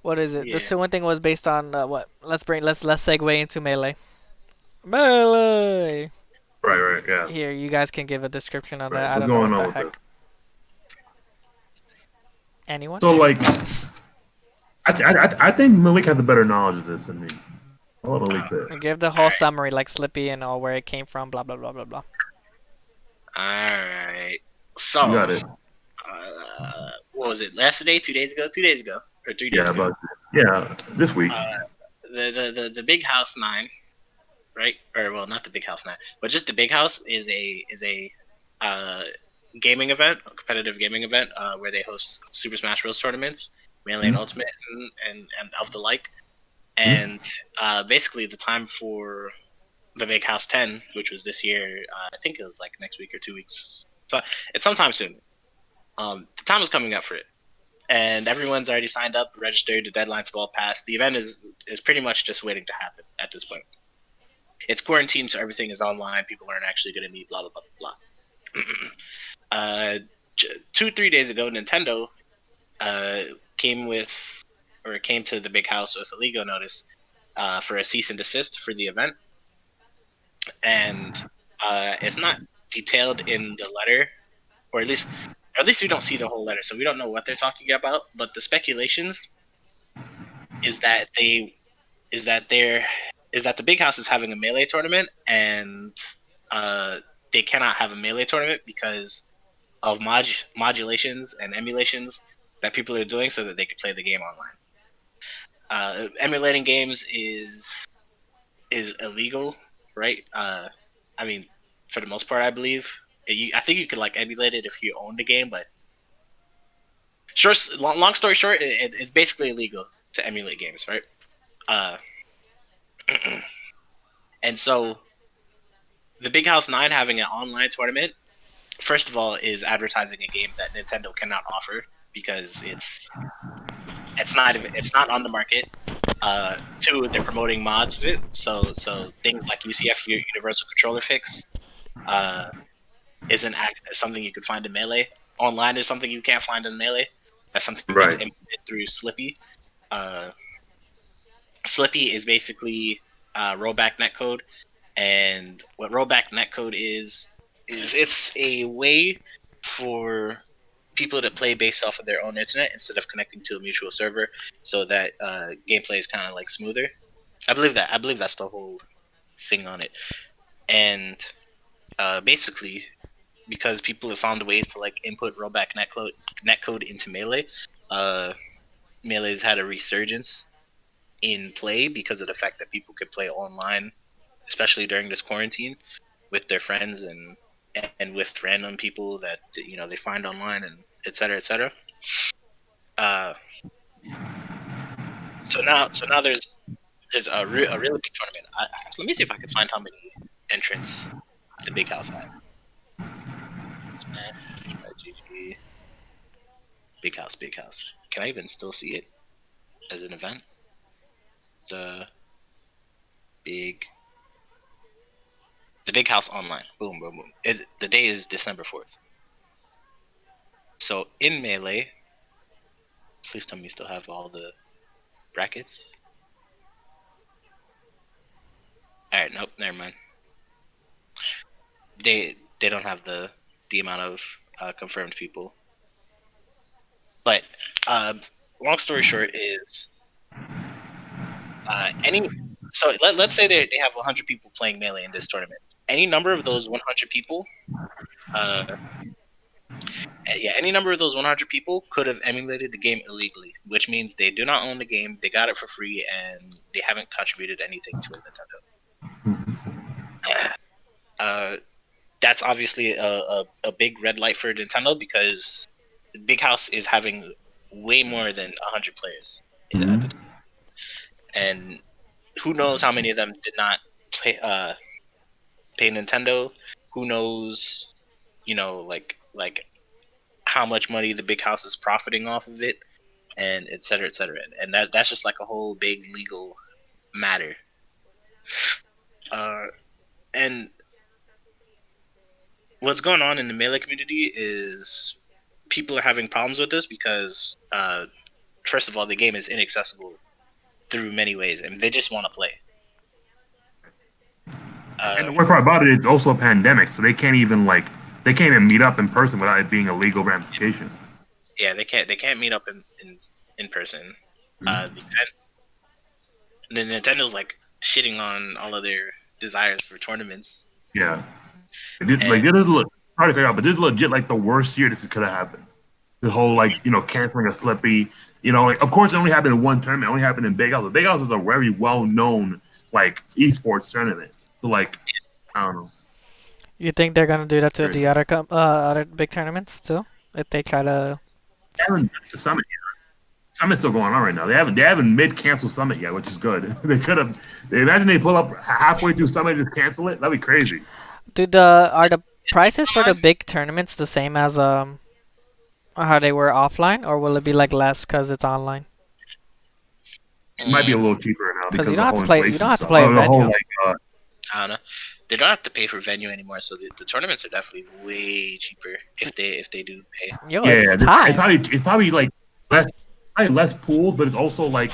What is it? Yeah. The suing thing was based on what? Let's segue into Melee. Melee. Right, yeah. Here, you guys can give a description on Right. that. I What's don't know going what on the with heck. this? Anyone? So, like, I think Malik has a better knowledge of this than me. I'll let Malik say it. Give the whole summary, like Slippy and all, where it came from, blah blah blah blah blah. Alright. So You got it. What was it? Yesterday, 2 days ago? 2 days ago. Or 3 days ago. This week. The Big House 9, right? Or well, not the Big House 9, but just the Big House is a gaming event, a competitive gaming event, where they host Super Smash Bros. Tournaments, Melee and Ultimate, and of the like. And basically, the time for the Big House 10, which was this year, I think it was like next week or 2 weeks. So it's sometime soon. The time is coming up for it, and everyone's already signed up, registered. The deadline's well passed. The event is pretty much just waiting to happen at this point. It's quarantined, so everything is online. People aren't actually going to meet. Blah blah blah blah. 2-3 days ago, Nintendo came to the Big House with a legal notice for a cease and desist for the event, and it's not detailed in the letter, or at least we don't see the whole letter, so we don't know what they're talking about. But the speculations is that the Big House is having a Melee tournament, and they cannot have a Melee tournament because of modulations and emulations that people are doing so that they can play the game online. Emulating games is illegal, right? I mean, for the most part, I believe. I think you could like emulate it if you own the game, but long story short, it's basically illegal to emulate games, right? And so, the Big House 9 having an online tournament, first of all, is advertising a game that Nintendo cannot offer because it's not on the market. 2, they're promoting mods of it, so things like UCF Universal Controller Fix isn't something you could find in Melee. Online is something you can't find in Melee. That's something that's implemented through Slippy. Slippy is basically rollback netcode, and what rollback netcode is it's a way for people to play based off of their own internet instead of connecting to a mutual server, so that gameplay is kind of like smoother. I believe that's the whole thing on it, and basically, because people have found ways to like input rollback netcode into Melee, Melee's had a resurgence in play because of the fact that people could play online, especially during this quarantine, with their friends and with random people that they find online and et cetera, et cetera. Uh, so now there's a really big tournament. Let me see if I can find how many entrants the Big House had. Smash, GG. Big House, Big House. Can I even still see it as an event? The Big House Online. Boom, boom, boom. The day is December 4th. So in Melee, please tell me you still have all the brackets. Alright, nope, never mind. They don't have the amount of confirmed people. But long story short is let's say they have 100 people playing Melee in this tournament. Any number of those 100 people, any number of those 100 people could have emulated the game illegally, which means they do not own the game, they got it for free, and they haven't contributed anything towards Nintendo. That's obviously a big red light for Nintendo because Big House is having way more than 100 players. And who knows how many of them did not pay Nintendo? Who knows, like how much money the Big House is profiting off of it, and et cetera, et cetera. And that's just like a whole big legal matter. And what's going on in the Melee community is people are having problems with this because, first of all, the game is inaccessible through many ways, and they just want to play. And the worst part about it, it's also a pandemic, so they can't even meet up in person without it being a legal ramification. Yeah, they can't meet up in person. The Nintendo's like shitting on all of their desires for tournaments. Yeah, this is hard to figure out, but this is legit like the worst year this could have happened. The whole canceling a Slippy. Of course it only happened in one tournament. It only happened in Big House. The Big House is a very well known esports tournament. So I don't know. You think they're gonna do that to the other big tournaments too? If they try to. They haven't done the Summit yet. Summit's still going on right now. They haven't mid-cancel Summit yet, which is good. They could have. Imagine they pull up halfway through Summit and just cancel it. That'd be crazy. Are the prices for the big tournaments the same as how they were offline, or will it be less because it's online? It might be a little cheaper now because you of don't the have whole to play. You inflation don't have to stuff. play a The venue. whole I don't know. They don't have to pay for venue anymore, so the tournaments are definitely way cheaper if they do pay. Yo, yeah, it's time. it's probably less pools, but it's also you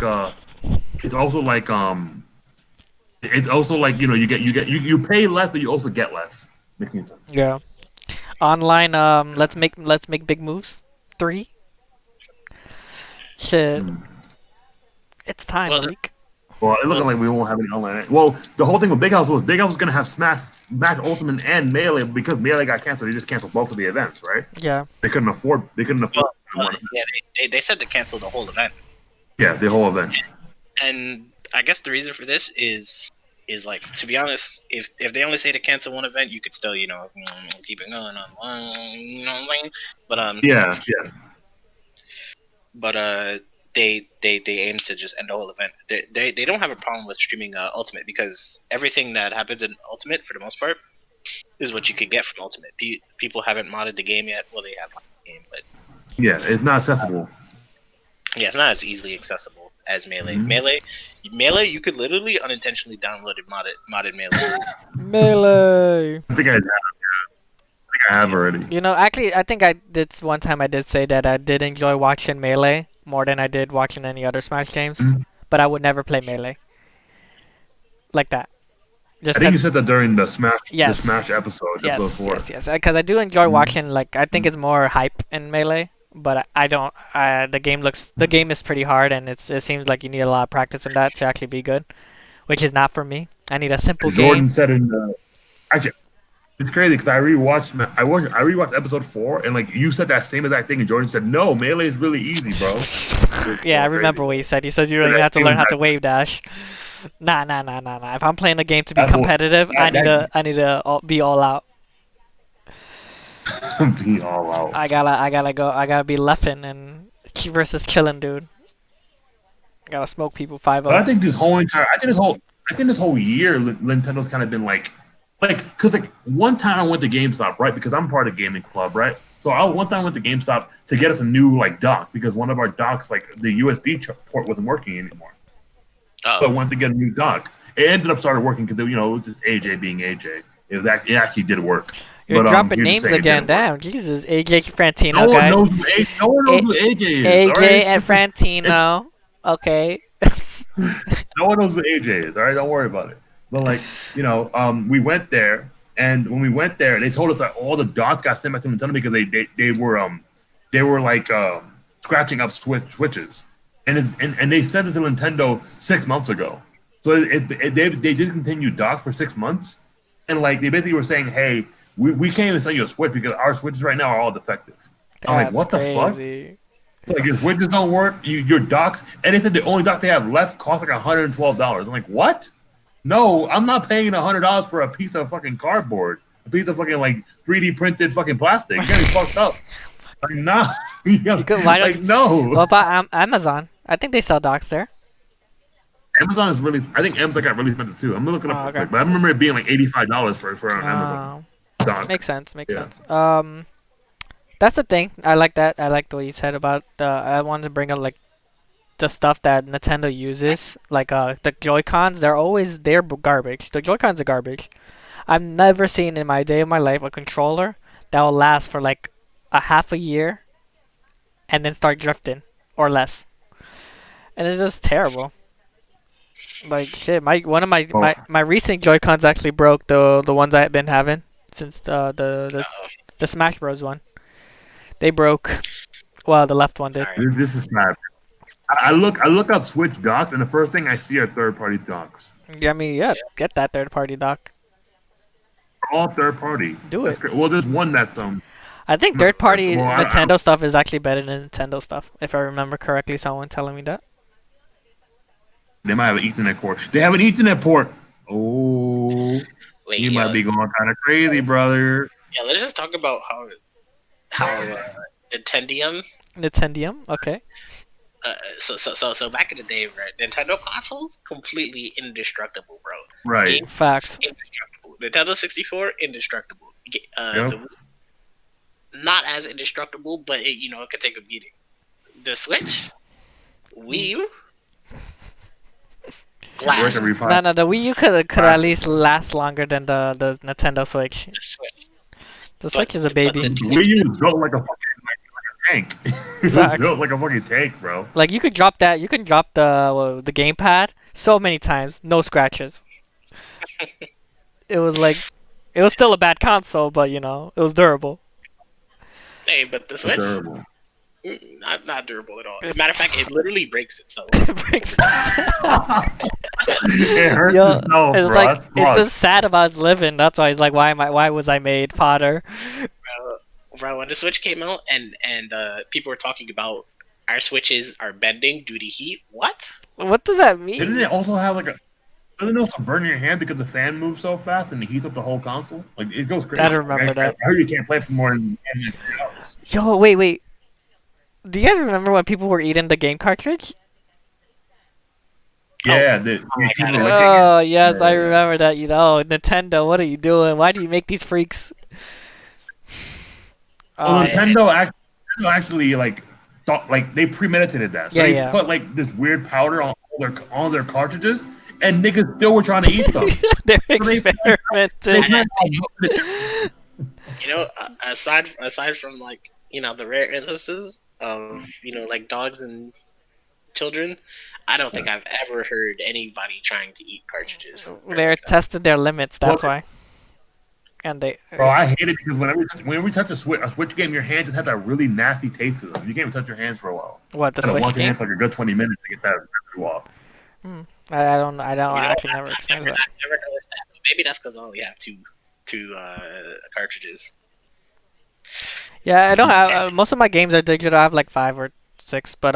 pay less, but you also get less. Making sense. Yeah. Online. Let's make big moves. 3. Shit. It's time, Well, Malik. Well, it's looking like we won't have any online. Well, the whole thing with Big House was going to have Smash Ultimate and Melee because Melee got canceled. They just canceled both of the events, right? Yeah. They couldn't afford. They said to cancel the whole event. Yeah, the whole event. And I guess the reason for this is to be honest, if they only say to cancel one event, you could still keep it going on. You know what I'm saying? But Yeah. But they aim to just end the whole event. They don't have a problem with streaming Ultimate because everything that happens in Ultimate, for the most part, is what you could get from Ultimate. People haven't modded the game yet. Well, they have modded the game, but yeah, it's not accessible. Yeah, it's not as easily accessible as Melee. Mm-hmm. Melee, you could literally unintentionally download modded Melee. Melee. I think I have already. Actually, I think I did one time. I did say that I did enjoy watching Melee more than I did watching any other Smash games, but I would never play Melee like that. I think you said that during the Smash Yes. the Smash episode. Yes. Because I do enjoy watching. I think it's more hype in Melee, but I don't. The game is pretty hard, and it seems like you need a lot of practice in that to actually be good, which is not for me. I need a simple Jordan game. said in the actually. It's crazy because I rewatched episode 4, and like you said that same exact thing, and Jordan said, "No, melee is really easy, bro." It's Yeah, I so remember crazy. what he said. He said you don't even That have to same learn how to exact wave dash. Nah, nah, nah, nah, nah. If I'm playing a game to be that whole competitive, that, that I need to be all out. be all out. I gotta go. I gotta be lefting and versus killing, dude. I gotta smoke people But 5-0. I think this whole year, Nintendo's kind of been because like one time I went to GameStop, right? Because I'm part of the gaming club, right? So one time I went to GameStop to get us a new like dock because one of our docks, like the USB port, wasn't working anymore. So I Oh, wanted to get a new dock. It ended up started working because it was just AJ being AJ. It actually did work, You're but dropping he was just names saying it again. didn't work. Damn, Jesus. AJ Frantino, guys. No one knows A- who AJ is. All AJ right, and it's Frantino. Okay. no one knows who AJ is. All right, don't worry about it. But we went there, and when we went there, they told us that all the dots got sent back to Nintendo because they were like scratching up switches, and they sent it to Nintendo 6 months ago. So they discontinued dots for 6 months, and like they basically were saying, hey, we can't even sell you a switch because our switches right now are all defective. I'm like, That's what the fuck? crazy. Like your switches don't work, your docks, and they said the only dock they have left costs like $112. I'm like, what? No, I'm not paying $100 for a piece of fucking cardboard, a piece of fucking like 3D printed fucking plastic. You gotta be fucked up. Like, nah, You could, why don't? like no. What about Amazon? I think they sell docs there. Amazon is really. I think Amazon got really expensive too. I'm gonna look it up Oh, real okay. quick, but I remember it being like $85 for an Amazon dock. Makes sense. Makes Yeah. sense. That's the thing. I like that. I like what you said about the. I wanted to bring up like the stuff that Nintendo uses, like the Joy Cons. They're garbage. The Joy Cons are garbage. I've never seen in my day of my life a controller that will last for like a half a year and then start drifting or less, and it's just terrible. Like shit, my one of Well, my recent Joy Cons actually broke, the ones I've been having since the Smash Bros one. They broke. Well, the left one did. all right. this is sad. I look up Switch docks, and the first thing I see are third party docks. Yeah, I mean, yeah, get that third party doc. All third party. Do That's it. great. Well, there's one that's I think third party well, Nintendo stuff is actually better than Nintendo stuff, if I remember correctly. Someone telling me that. they might have an Ethernet port. They have an Ethernet port. Oh, Wait, you might be going kind of crazy, brother. yeah. Let's just talk about how Nintendium. Nintendium, okay. So back in the day, right? Nintendo consoles completely indestructible, bro. Right. Game Facts. indestructible. Nintendo 64 indestructible. Yep. Not as indestructible, but it could take a beating. The Switch, Wii U, Work glass. every No, five. no, the Wii U could at least last longer than the Nintendo Switch. The Switch. The Switch is a But baby. the Wii U is built like a fucking like a tank. It was Facts. built like a fucking tank, bro. Like you could drop that. You can drop the gamepad so many times, no scratches. It was like, it was still a bad console, but it was durable. Hey, but the It's Switch, terrible. not durable at all. Matter of fact, it literally breaks itself. It breaks- It hurts Yo, to know, it's bro. like That's it's rough. just sad about his living. That's why he's like, why was I made Potter? Bro, when the Switch came out and people were talking about our Switches are bending due to heat. What? What does that Didn't mean? it also have like a? Doesn't it also burn your hand because the fan moves so fast and it heats up the whole console? Like it goes crazy. I don't remember that. I heard you can't play for more than 3 hours. Yo, wait. Do you guys remember when people were eating the game cartridge? Yeah, I got it. Oh yes, I Yeah. remember that. Nintendo, what are you doing? Why do you make these freaks? Well, Oh, Nintendo actually like thought like they premeditated that. So Yeah, they yeah. put like this weird powder on all their cartridges, and niggas still were trying to eat them. they're They- experimenting. Aside from like the rare instances of like dogs and children, I don't think I've ever heard anybody trying to eat cartridges. They're testing their limits. That's why. And they. Bro, I hate it because whenever we touch a Switch game, your hand just has that really nasty taste to them. You can't even touch your hands for a while. What, the You gotta Switch wash your game? hands for like a good 20 minutes to get that residue off. I don't You know, actually never I've experienced never, that. I've never noticed that. But maybe that's because I only have two cartridges. Yeah, I don't have most of my games are digital. I have like 5 or 6, but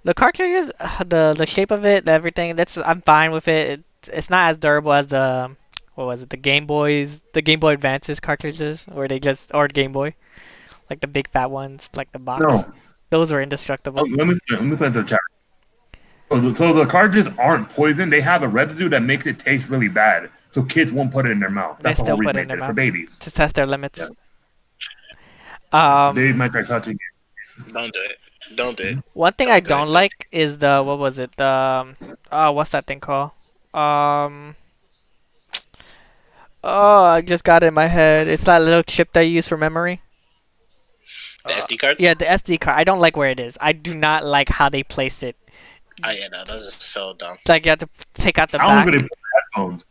the cartridges, the shape of it, everything. That's I'm fine with it. It's not as durable as the what was it? The Game Boy Advances cartridges, where they just or Game Boy, like the big fat ones, like the box. No. Those were Oh, indestructible. let me send the chat. So the cartridges aren't poison. They have a residue that makes it taste really bad. So kids won't put it in their mouth. They That's the whole still reason put it they in their did it for mouth babies. to test their Yeah. limits. They might try touching Don't do it. Don't do it. One thing Don't I do it. don't like is the what was it? The what's that thing called? Um, oh, I just got it in my head. It's that little chip that you use for memory. The SD cards. Yeah, the SD card. I don't like where it is. I do not like how they placed it. Oh yeah, no, those are so dumb. Like you have to take out the it. How back. long do they put the headphones?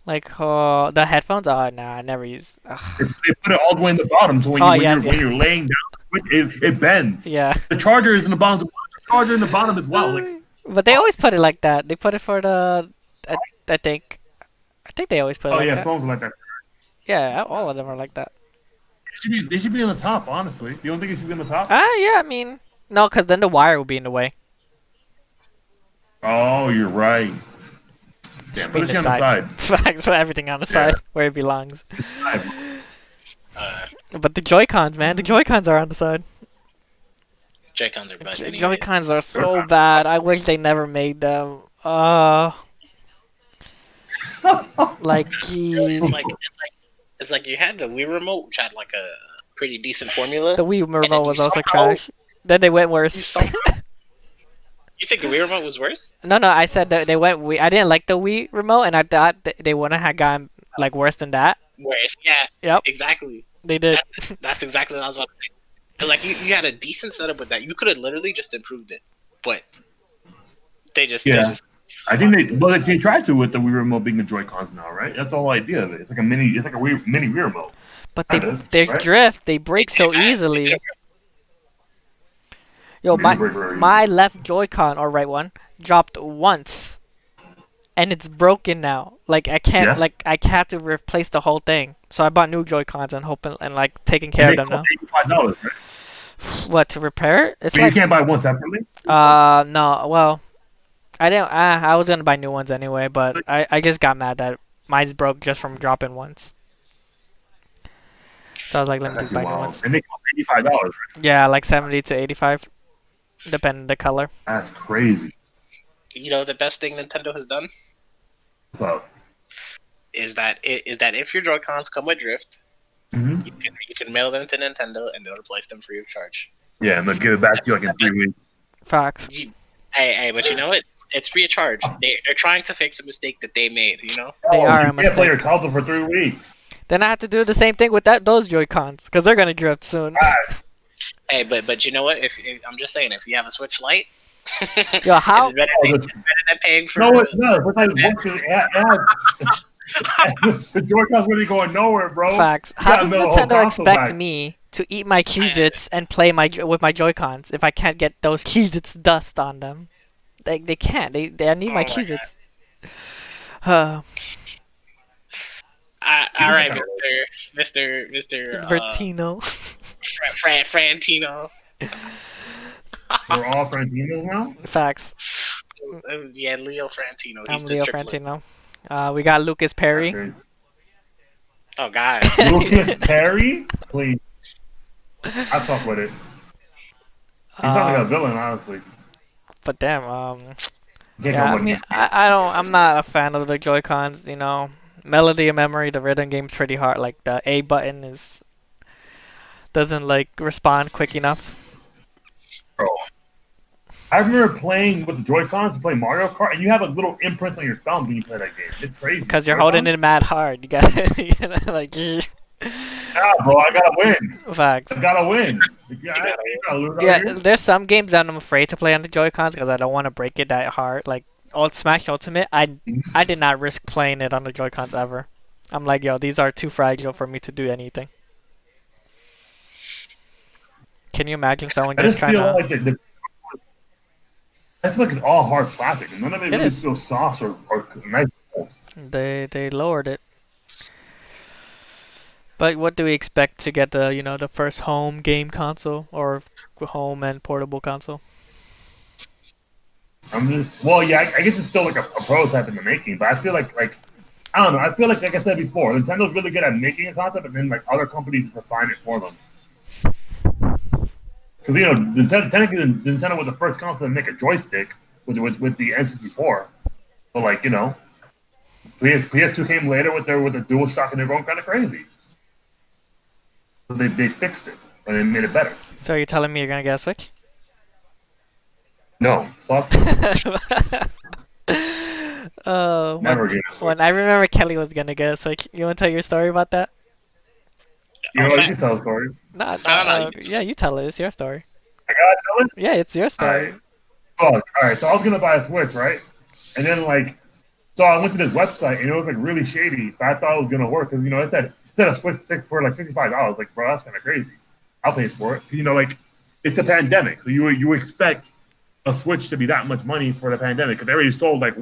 Like the headphones. Oh no, I never use. They put it all the way in the bottom, so when, Oh, you, yes, when you're laying down, it bends. Yeah, The charger is in the bottom. The charger in the bottom as well. Like, but they always put it like that. They put it for the. I think. I think they always put it oh like yeah, that. phones are like that. Yeah, all of them are like that. They should be on the top. Honestly, you don't think it should be on the top? Yeah. I mean, no, because then the wire will be in the way. Oh, you're right. Damn, Should put be it on the side. Facts, put everything on the Yeah. side where it belongs. Uh, But the Joy-Cons, man, the Joy-Cons are on the side. Joy-Cons are bad. Anyways. Joy-Cons are so bad. I wish they never made them. Like, geez. It's like you had the Wii remote, which had like a pretty decent formula. The Wii and then remote was you also somehow- trash. Then they went You, worse. somehow, you think the Wii remote was worse? No, I said that they went. I didn't like the Wii remote, and I thought they wouldn't have gotten like worse than that. Worse, yeah. Yep, Exactly. they did. That's exactly what I was about to say. It's like you had a decent setup with that. You could have literally just improved it, but they just Yeah. I think they tried to with the Wii remote being the Joy Cons now, right? That's the whole idea of it. It's like a mini Wii remote. But Kinda, they right? drift. They break so easily. Yo, They break very my left Joy-Con or right one dropped once, and it's broken now. Like I can't Yeah. like I had to replace the whole thing. So I bought new Joy-Cons and hoping and like taking care of them now. $85, right? What to repair it? It's But you like can't buy one separately. no. Well, I didn't. I was gonna buy new ones anyway, but I just got mad that mine's broke just from dropping once. So I was like, let me That's just buy actually new wild. ones. And they cost $85. Yeah, like 70 to 85, depending the color. That's crazy. You know the best thing Nintendo has done So, is that if your Joy Cons come with drift, mhm. you can mail them to Nintendo and they'll replace them free of charge. Yeah, and they'll give it back to you like in 3 weeks. Facts. Hey, but you know what? It's free of charge. They're trying to fix a mistake that they made. You know. They are a You can't play your mistake. console for 3 weeks. Then I have to do the same thing with those Joy-Cons, because they're gonna drift soon. Hey, but you know what? If I'm just saying, if you have a Switch Lite, Yo, how? it's better than paying for. No, it's not. It's like working the Joy-Cons really going nowhere, bro. Facts. You How gotta does mail the whole Nintendo console expect back. me to eat my Cheez-Its and play with my Joy-Cons if I can't get those Cheez-Its dust on them? They can't. They I need my Oh my Cheez-Its. All right, Mister Vertino. Frantino. We're all Frantinos now? Facts. Yeah, Leo Frantino. I'm He's the Leo triplet. Frantino. We got Lucas Perry. Okay. Oh God. Lucas Perry? Please. I fuck with it. He's not like a villain, honestly. But damn, Can't yeah, go I with mean, him. I'm not a fan of the Joy-Cons, you know. Melody of Memory, the rhythm game's pretty hard. Like, the A button doesn't, like, respond quick enough. Bro. I remember playing with the Joy-Cons to play Mario Kart, and you have a little imprint on your thumb when you play that game. It's crazy. Because you're holding it mad hard. You gotta, like, Yeah, bro, I gotta win. facts. I gotta win. You gotta lose out Yeah, here. there's some games that I'm afraid to play on the Joy-Cons because I don't want to break it that hard. Like, Smash Ultimate, I did not risk playing it on the Joy-Cons ever. I'm like, yo, these are too fragile for me to do anything. Can you imagine someone I just just trying feel to... like I feel like it's all hard plastic. None of it It really is. feels soft or nice. They lowered it. But what do we expect to get the first home game console or home and portable console? I guess it's still like a prototype in the making, but I feel like I don't know. I feel like I said before, Nintendo's really good at making a concept, and then like other companies just refine it for them. Because technically, Nintendo was the first console to make a joystick with the N64. But like PS2 came later with the dual shock, and they're going kind of crazy. So they fixed it and they made it better. So you're telling me you're gonna get a Switch? No, fuck. Never get a Switch. When I remember Kelly was gonna get a Switch. You wanna tell your story about that? You can tell a story. No, No. yeah, you tell it. It's your story. I gotta tell it. Yeah, it's your story. All right. So I was gonna buy a Switch, right? And then so I went to this website and it was like really shady. But I thought it was gonna work because it said a Switch stick for like $65. Like, bro, that's kind of crazy. I'll pay for it. It's a pandemic, so you expect a Switch to be that much money for the pandemic because they already sold like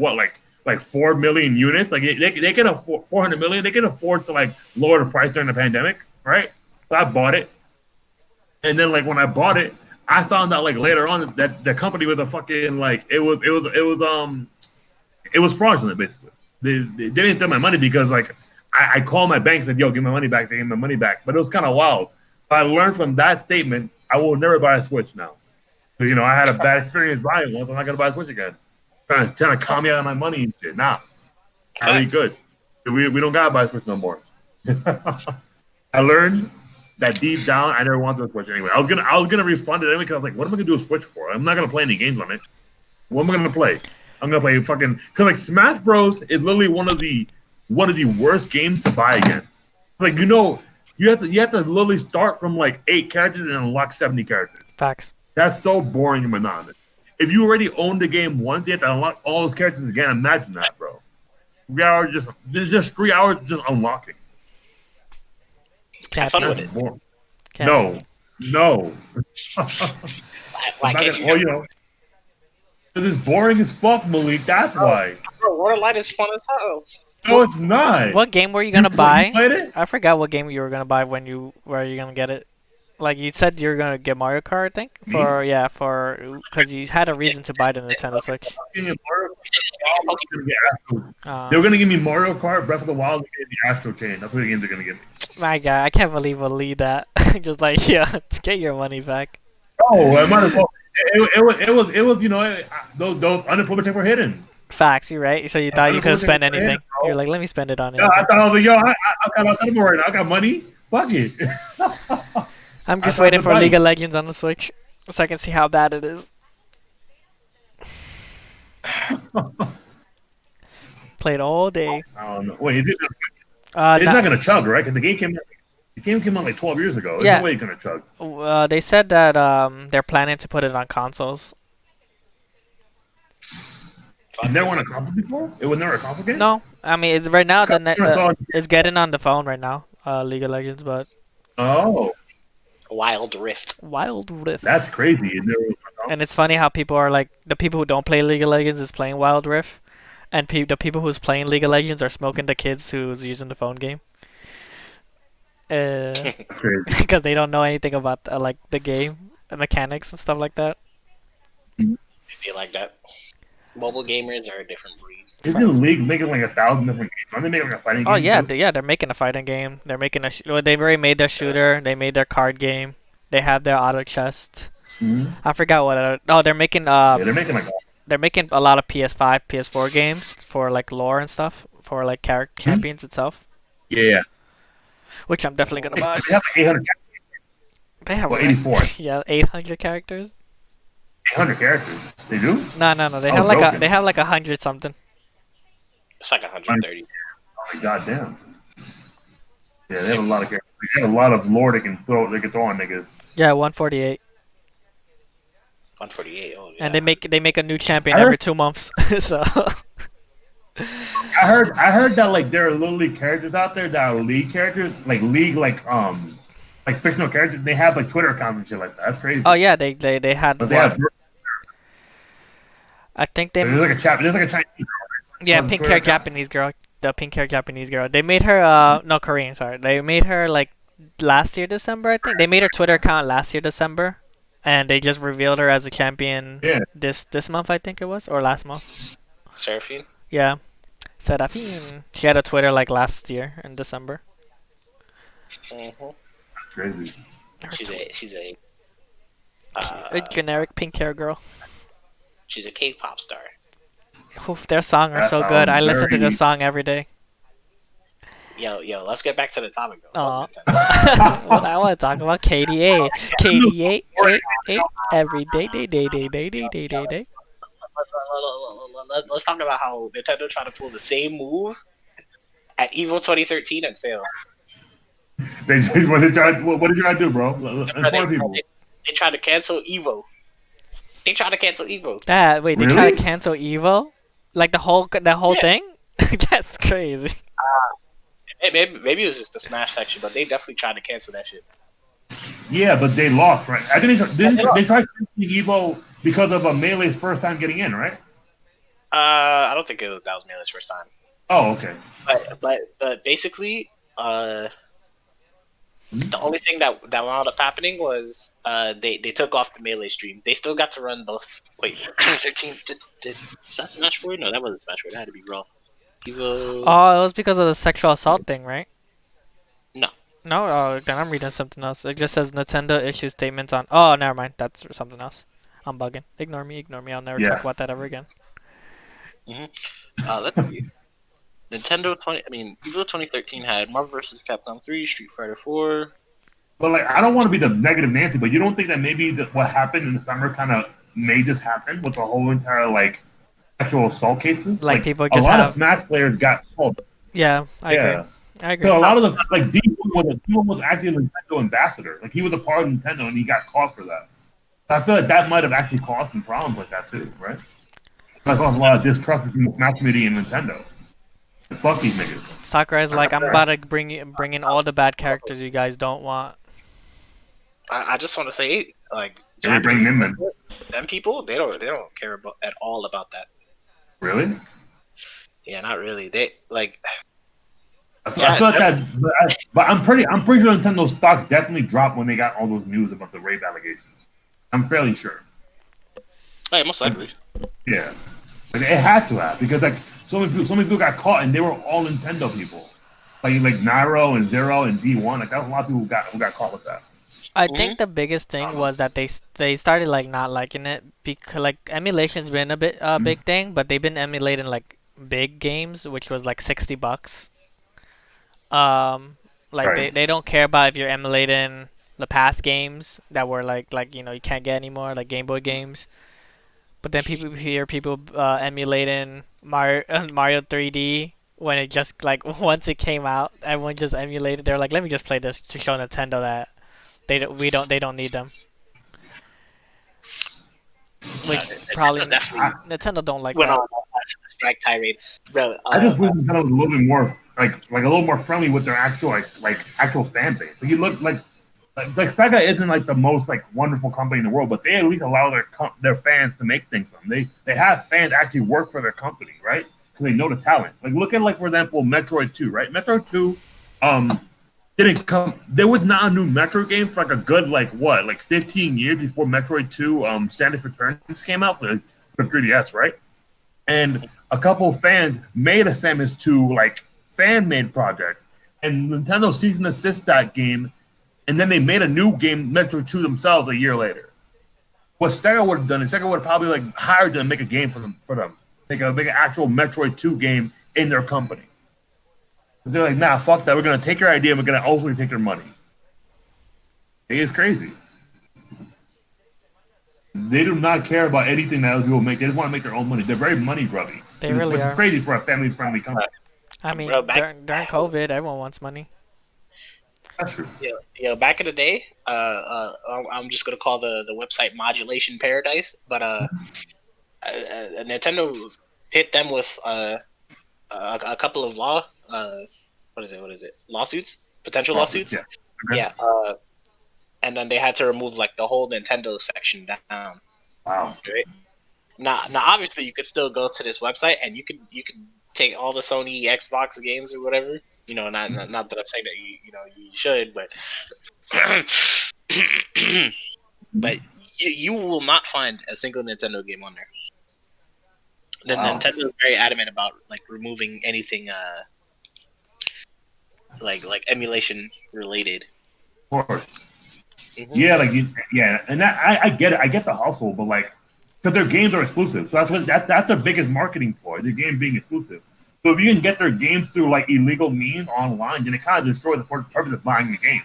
4 million units. Like they can afford 400 million. They can afford to like lower the price during the pandemic, right? So I bought it, and then like when I bought it, I found out like later on that the company was a fucking like it was fraudulent basically. They didn't take my money because like I called my bank and said, "Yo, give my money back." They gave my money back, but it was kind of wild. So I learned from that statement I will never buy a Switch now. So, I had a bad experience buying one, so I'm not gonna buy a Switch again. Trying to calm me out of my money and shit. Nah, really good. We don't gotta buy a Switch no more. I learned that deep down, I never wanted a Switch anyway. I was gonna refund it anyway because I was like, what am I gonna do a Switch for? I'm not gonna play any games on it. What am I gonna play? I'm gonna play fucking because like Smash Bros is literally one of the worst games to buy again. Like you have to literally start from like 8 characters and unlock 70 characters. Facts. That's so boring and monotonous. If you already own the game once, you have to unlock all those characters again. Imagine that, bro. 3 hours there's just 3 hours just unlocking. Have fun with it. No. Why can't you? Because it's boring as fuck, Malik. That's why. Bro, Waterlight is fun as hell. No, it's not. What game were you gonna buy? You played it? I forgot what game you were gonna buy where you gonna get it. Like you said, you were gonna get Mario Kart, I think. Because you had a reason to buy the Nintendo Switch. They were gonna give me Mario Kart, Breath of the Wild, and the Astro Chain. That's what the games they're gonna give me. My God, I can't believe we'll leave that. Just like, yeah, get your money back. Oh, I might as well. It was those unemployment checks were hidden. Facts, you're right. So you thought you couldn't spend anything. You're like, let me spend it on it. Yeah, I thought I was like, I got my right now. I got money. Fuck it. I'm just waiting for League of Legends on the Switch so I can see how bad it is. Played all day. I don't know. Wait, it's Not not gonna chug, right? Because the game came out like 12 years ago. There's no way it's gonna chug. They said that they're planning to put it on consoles. You never won a console before? It was never a console game? No, I mean it's right now. It's getting on the phone right now. League of Legends, but Wild Rift. That's crazy. And it's funny how people are like the people who don't play League of Legends is playing Wild Rift, and the people who's playing League of Legends are smoking the kids who's using the phone game. Because they don't know anything about like the game, the mechanics and stuff like that. They feel like that. Mobile gamers are a different breed. Isn't League making like 1,000 different games? Aren't they making like a fighting game? Oh yeah, they're making a fighting game. They're making they've already made their shooter. They made their card game. They have their auto chest. Mm-hmm. I forgot what. They're making they're making they're making a lot of PS5, PS4 games for like lore and stuff for like champions itself. Yeah. Which I'm definitely gonna buy. They have like 800 characters. They have 84. Yeah, 800 characters. 800 characters. They do? No. They have like 100 something. It's like 130. Oh my goddamn. Yeah, they have a lot of characters. They have a lot of lore they can throw on niggas. Yeah, 148. 148. Oh yeah. And they make a new champion every 2 months. So. I heard that like there are literally characters out there that are league characters, like fictional characters. They have like Twitter accounts and shit like that. That's crazy. Oh yeah, they had. But they have. I think they. There's like a Chinese girl. Yeah, pink-haired Japanese girl. the pink hair Japanese girl. They made her no Korean. Sorry, they made her like last year December. I think they made her Twitter account last year December, and they just revealed her as a champion Yeah. this month. I think it was or last month. Seraphine. Yeah, Seraphine. She had a Twitter like last year in December. Mm-hmm. Crazy. She's a A generic pink hair girl. she's a K-pop star. Oof, their song are That so good. I sounds listen to very- this song every day. Yo, let's get back to the topic though. Aw. Fuck Nintendo. Well, I want to talk about KDA. KDA, every day, day. Let's talk about how Nintendo tried to pull the same move at Evo 2013 and failed. What did you try to do, bro? Inform people. They tried to cancel Evo. They tried to cancel Evo. Wait, they try Really? to cancel Evo? Like the whole Yeah. thing? That's crazy. Maybe it was just the Smash section, but they definitely tried to cancel that shit. Yeah, but they lost, right? I think they tried canceling Evo because of Melee's first time getting in, right? I don't think that was Melee's first time. Oh, okay. But basically, the only thing that wound up happening was they took off the Melee stream. They still got to run both. Wait, 2013 did was that Smash 4? No, that wasn't Smash 4. That had to be Raw. Evo. Oh, it was because of the sexual assault thing, right? No. No? Oh, then I'm reading something else. It just says Nintendo issues statements on... Oh, never mind. That's something else. I'm bugging. Ignore me. I'll never Yeah. talk about that ever again. Let's see. Nintendo Evo 2013 had Marvel vs. Capcom 3, Street Fighter 4. But like, I don't want to be the negative Nancy, but you don't think that maybe what happened in the summer kind of made this happen with the whole entire like sexual assault cases? Like, people a just lot have- of Smash players got called. Yeah, I agree. Yeah. I agree. So a lot of the like D1 was actually a Nintendo ambassador. Like he was a part of Nintendo and he got caught for that. So I feel like that might have actually caused some problems like that too, right? Like a lot of distrust between the Smash community and Nintendo. Fuck these niggas. Sakurai's like, I'm about to bring in all the bad characters you guys don't want. I just want to say, like, They bring them in. them people, they don't care about at all about that. Really? Yeah, not really. They like. I feel like that, but I'm pretty sure Nintendo stock definitely dropped when they got all those news about the rape allegations. I'm fairly sure. Hey, most likely. Yeah, like, it had to have because like so many people got caught and they were all Nintendo people, like Nairo and Zero and D1. Like that was a lot of people who got caught with that. I think the biggest thing was that they started like not liking it because like emulation's been a big thing, but they've been emulating like big games, which was like $60. Like Right. they don't care about if you're emulating the past games that were like you can't get anymore, like Game Boy games. But then people emulating Mario 3D when it just like once it came out, everyone just emulated. They're like, let me just play this to show Nintendo that they don't need them. Which probably Nintendo don't like Went that. on a strike tirade, bro. I just wish Nintendo was a little bit more like a little more friendly with their actual actual fan base. Like you look like Sega isn't like the most like wonderful company in the world, but they at least allow their fans to make things for them. They have fans actually work for their company, right? Because they know the talent. Like look at for example Metroid 2, right? Metroid 2, didn't come. There was not a new Metroid game for like a good 15 years before Metroid 2, Samus Returns came out for 3DS, right? And a couple of fans made a Samus 2 fan made project, and Nintendo cease and desist that game, and then they made a new game, Metroid 2 themselves, a year later. What Sega would have done is Sega would have probably hired them to make a game for them, make an actual Metroid 2 game in their company. But they're like, nah, fuck that. We're gonna take your idea and we're gonna ultimately take your money. It is crazy. They do not care about anything that other people make. They just want to make their own money. They're very money grubby. They really It's are. crazy for a family-friendly company. I mean, Bro, back- during COVID, everyone wants money. That's true. Yeah, back in the day, I'm just gonna call the website Modulation Paradise, but Nintendo hit them with a couple of what is it? Potential lawsuits. Yeah. Okay. Yeah. And then they had to remove the whole Nintendo section down. Wow. Right? Now, obviously, you could still go to this website and you could take all the Sony Xbox games or whatever. You know, not that I'm saying that you should, but but you will not find a single Nintendo game on there. The Nintendo is very adamant about like removing anything like emulation related. Of course. Mm-hmm. Yeah, and that, I get it. I get the hustle, but like, because their games are exclusive, so that's their biggest marketing ploy. Their game being exclusive. So if you can get their games through like illegal means online, then it kind of destroys the purpose of buying the game.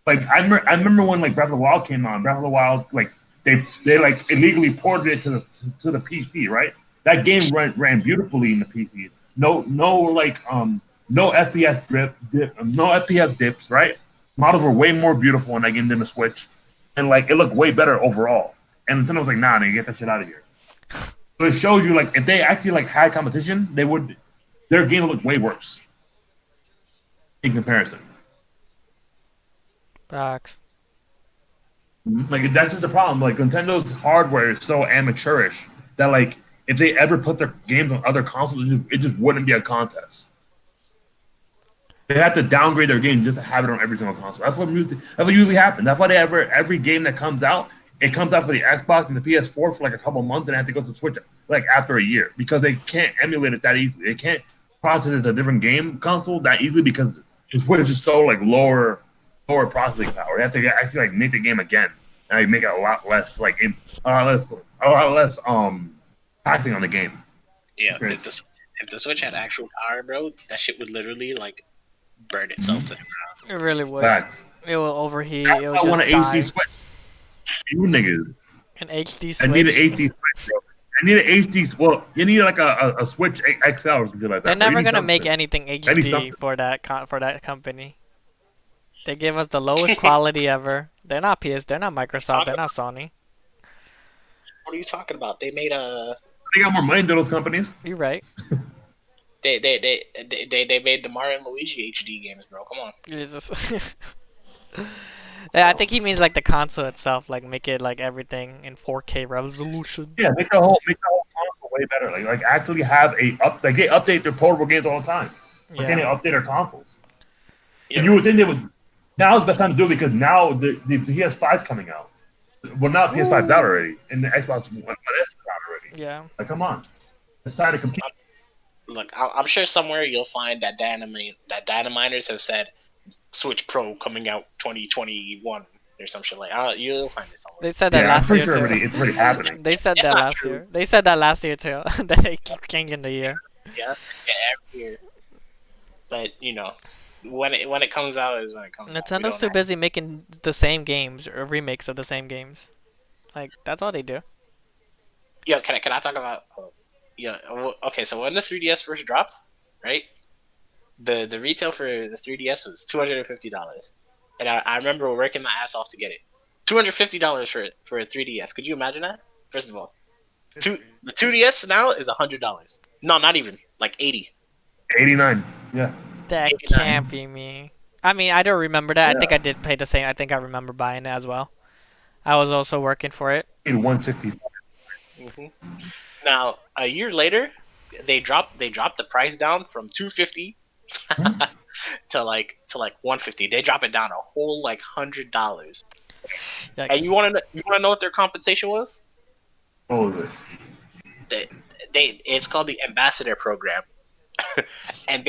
Like I remember when like Breath of the Wild came on. Breath of the Wild, like they like illegally ported it to the PC, right? That game ran beautifully in the PC. No FPS no FPS dips, right? Models were way more beautiful in that game than the Switch, and like it looked way better overall. And Nintendo was like, "Nah, nigga, get that shit out of here." So it shows you like if they actually like had competition, their game would look way worse in comparison. Facts. Like that's just the problem. Like Nintendo's hardware is so amateurish that like if they ever put their games on other consoles, it just wouldn't be a contest. They have to downgrade their game just to have it on every single console. That's what usually happens. That's why every game that comes out, it comes out for the Xbox and the PS4 for like a couple months, and they have to go to Switch like after a year because they can't emulate it that easily. They can't process it to a different game console that easily because Switch is so like lower processing power. They have to actually like make the game again and like make it a lot less taxing on the game. Yeah, if the Switch had actual power, bro, that shit would literally like burn itself to the ground. It really would. Facts. It will overheat. I want an HD Switch. You niggas. An HD Switch. I need an HD Switch, bro. I need an HD. Well, you need like a Switch XL or something like that. They're never gonna make anything HD for that company. They give us the lowest quality ever. They're not They're not Microsoft. They're not Sony. What are you talking about? They made a. They got more money than those companies. You're right. They made the Mario and Luigi HD games, bro. Come on. Yeah, I think he means like the console itself, like make it like everything in 4K resolution. Yeah, make the whole console way better. Like actually have they update their portable games all the time. Like they update their consoles. Yeah. And you would think they would. Now's the best time to do it because now the PS5's coming out. Well, now the PS5's out already, and the Xbox One S is out already. Yeah. Like, come on, it's time to compete. Look, I'm sure somewhere you'll find that data miners have said Switch Pro coming out 2021 or some shit like. You'll find it somewhere. They said that last year too. It's already happening. They said that last year. They said that last year too. That they keep changing the year. Yeah, every year. But you know, when it comes out is when it comes out. Nintendo's too busy making the same games or remakes of the same games. Like that's all they do. Yeah, can I talk about? Yeah, okay. So when the 3DS first dropped, right? The retail for the 3DS was $250, and I remember working my ass off to get it. $250 for a 3DS. Could you imagine that? First of all, the 2DS now is $100. No, not even like 80. 89. Yeah. That 89. Can't be me. I mean, I don't remember that. Yeah. I think I did pay the same. I think I remember buying it as well. I was also working for it. In 165. Mm-hmm. Now a year later, they dropped the price down from $250 to like $150. They drop it down a whole like $100. And you want to know what their compensation was? What was it? It's called the Ambassador Program. And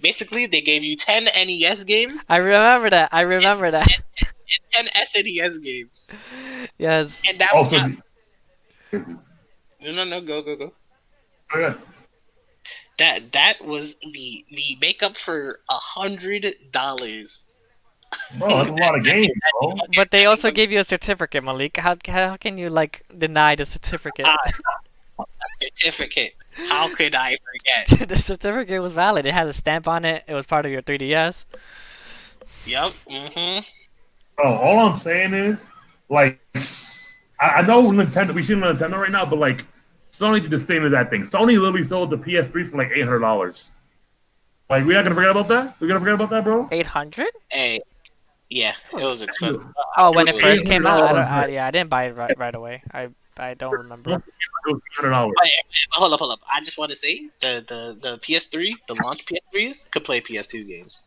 basically they gave you 10 NES games. I remember that. And 10 SNES games. Yes. And that was No, go. Okay. That was the makeup for $100. Bro, that's a lot of games, bro. But they also gave you a certificate, Malik. How can you like deny the certificate? Certificate. How could I forget? The certificate was valid. It had a stamp on it. It was part of your 3DS. Yep. Mm-hmm. Bro, all I'm saying is, like, I know Nintendo. We see Nintendo right now, but like, Sony did the same as that thing. Sony literally sold the PS3 for like $800. Like, we're not gonna forget about that. We're gonna forget about that, bro. 800? Hey, yeah, it was expensive. Oh, when it first came out, I didn't buy it right away. I I don't remember. It was $100. Oh, yeah, hold up. I just want to say the PS3, the launch PS3s could play PS2 games.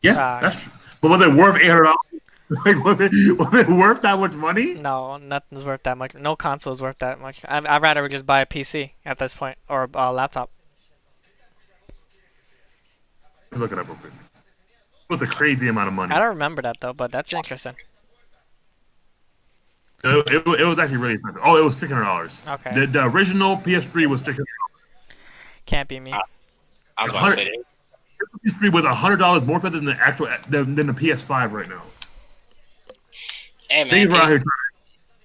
Yeah, that's true. But was it worth $800? Like, was it worth that much money? No, nothing's worth that much. No console is worth that much. I'd rather just buy a PC at this point or a laptop. Look it up real quick. It was a crazy amount of money. I don't remember that though, but that's interesting. It was actually really expensive. Oh, it was $600. Okay. The original PS3 was $600. Can't be me. I was about to say The PS3 was $100 more expensive than the actual than the PS5 right now. hey man, They were out here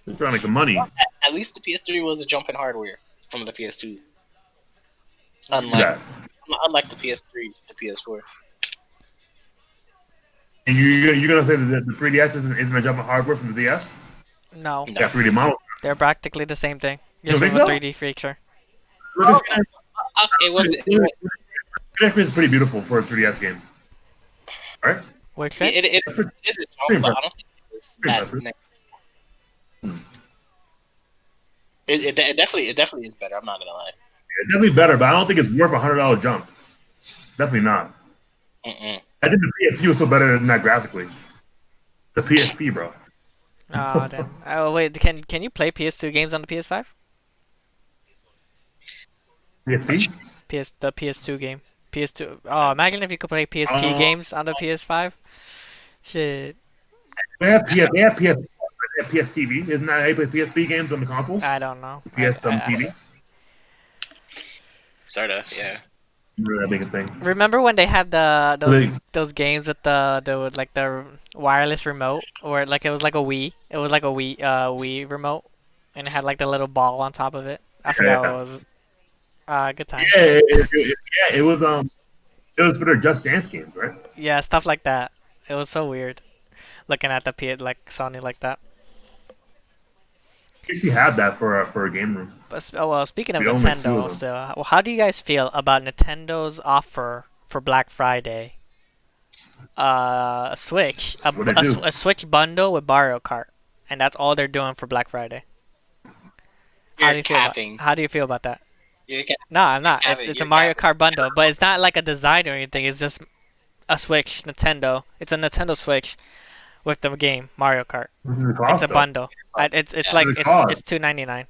trying to make the money. at least the PS3 was a jump in hardware from the PS2. Unlike Yeah. unlike the PS3 to PS4. And you're gonna say that the 3DS isn't a jump in hardware from the DS? No, No. Yeah, 3D model. they're practically the same thing. You Just think with a so? 3D feature. It was It is pretty beautiful for a 3DS game. Right? Which one? it is a jump, but I don't think it was that next. It definitely is better. I'm not gonna lie. It's definitely better, but I don't think it's worth $100 jump. Definitely not. Mm-mm. I think the PSP was still better than that graphically. The PSP, bro. Oh damn. Oh wait, can you play PS2 games on the PS5? PSP? The PS2 game. PS2. Oh, imagine if you could play PSP games on the PS5. Shit. They have PS TV. Isn't that how you play PSP games on the consoles? I don't know. PS TV. Sorta, yeah. Remember that big a thing. Remember when they had Like- those games with the wireless remote, or like it was like a Wii. It was like a Wii remote, and it had like the little ball on top of it. I forgot what it was. Good time. Yeah, it was for their Just Dance games, right? Yeah, stuff like that. It was so weird, looking at the like Sony like that. If you had that for a game room. But well, speaking of We own, like, 2 of Nintendo, them. still, well, how do you guys feel about Nintendo's offer for Black Friday? A Switch, What'd they do? a Switch bundle with Mario Kart, and that's all they're doing for Black Friday. You're capping. How do you feel about that? You're capping. No, I'm not. capping, It's a you're Mario capping. Kart bundle, but it's not like a design or anything. It's just a Switch, Nintendo. It's a Nintendo Switch with the game Mario Kart. It's a bundle. It's like What does it cost? it's $2.99.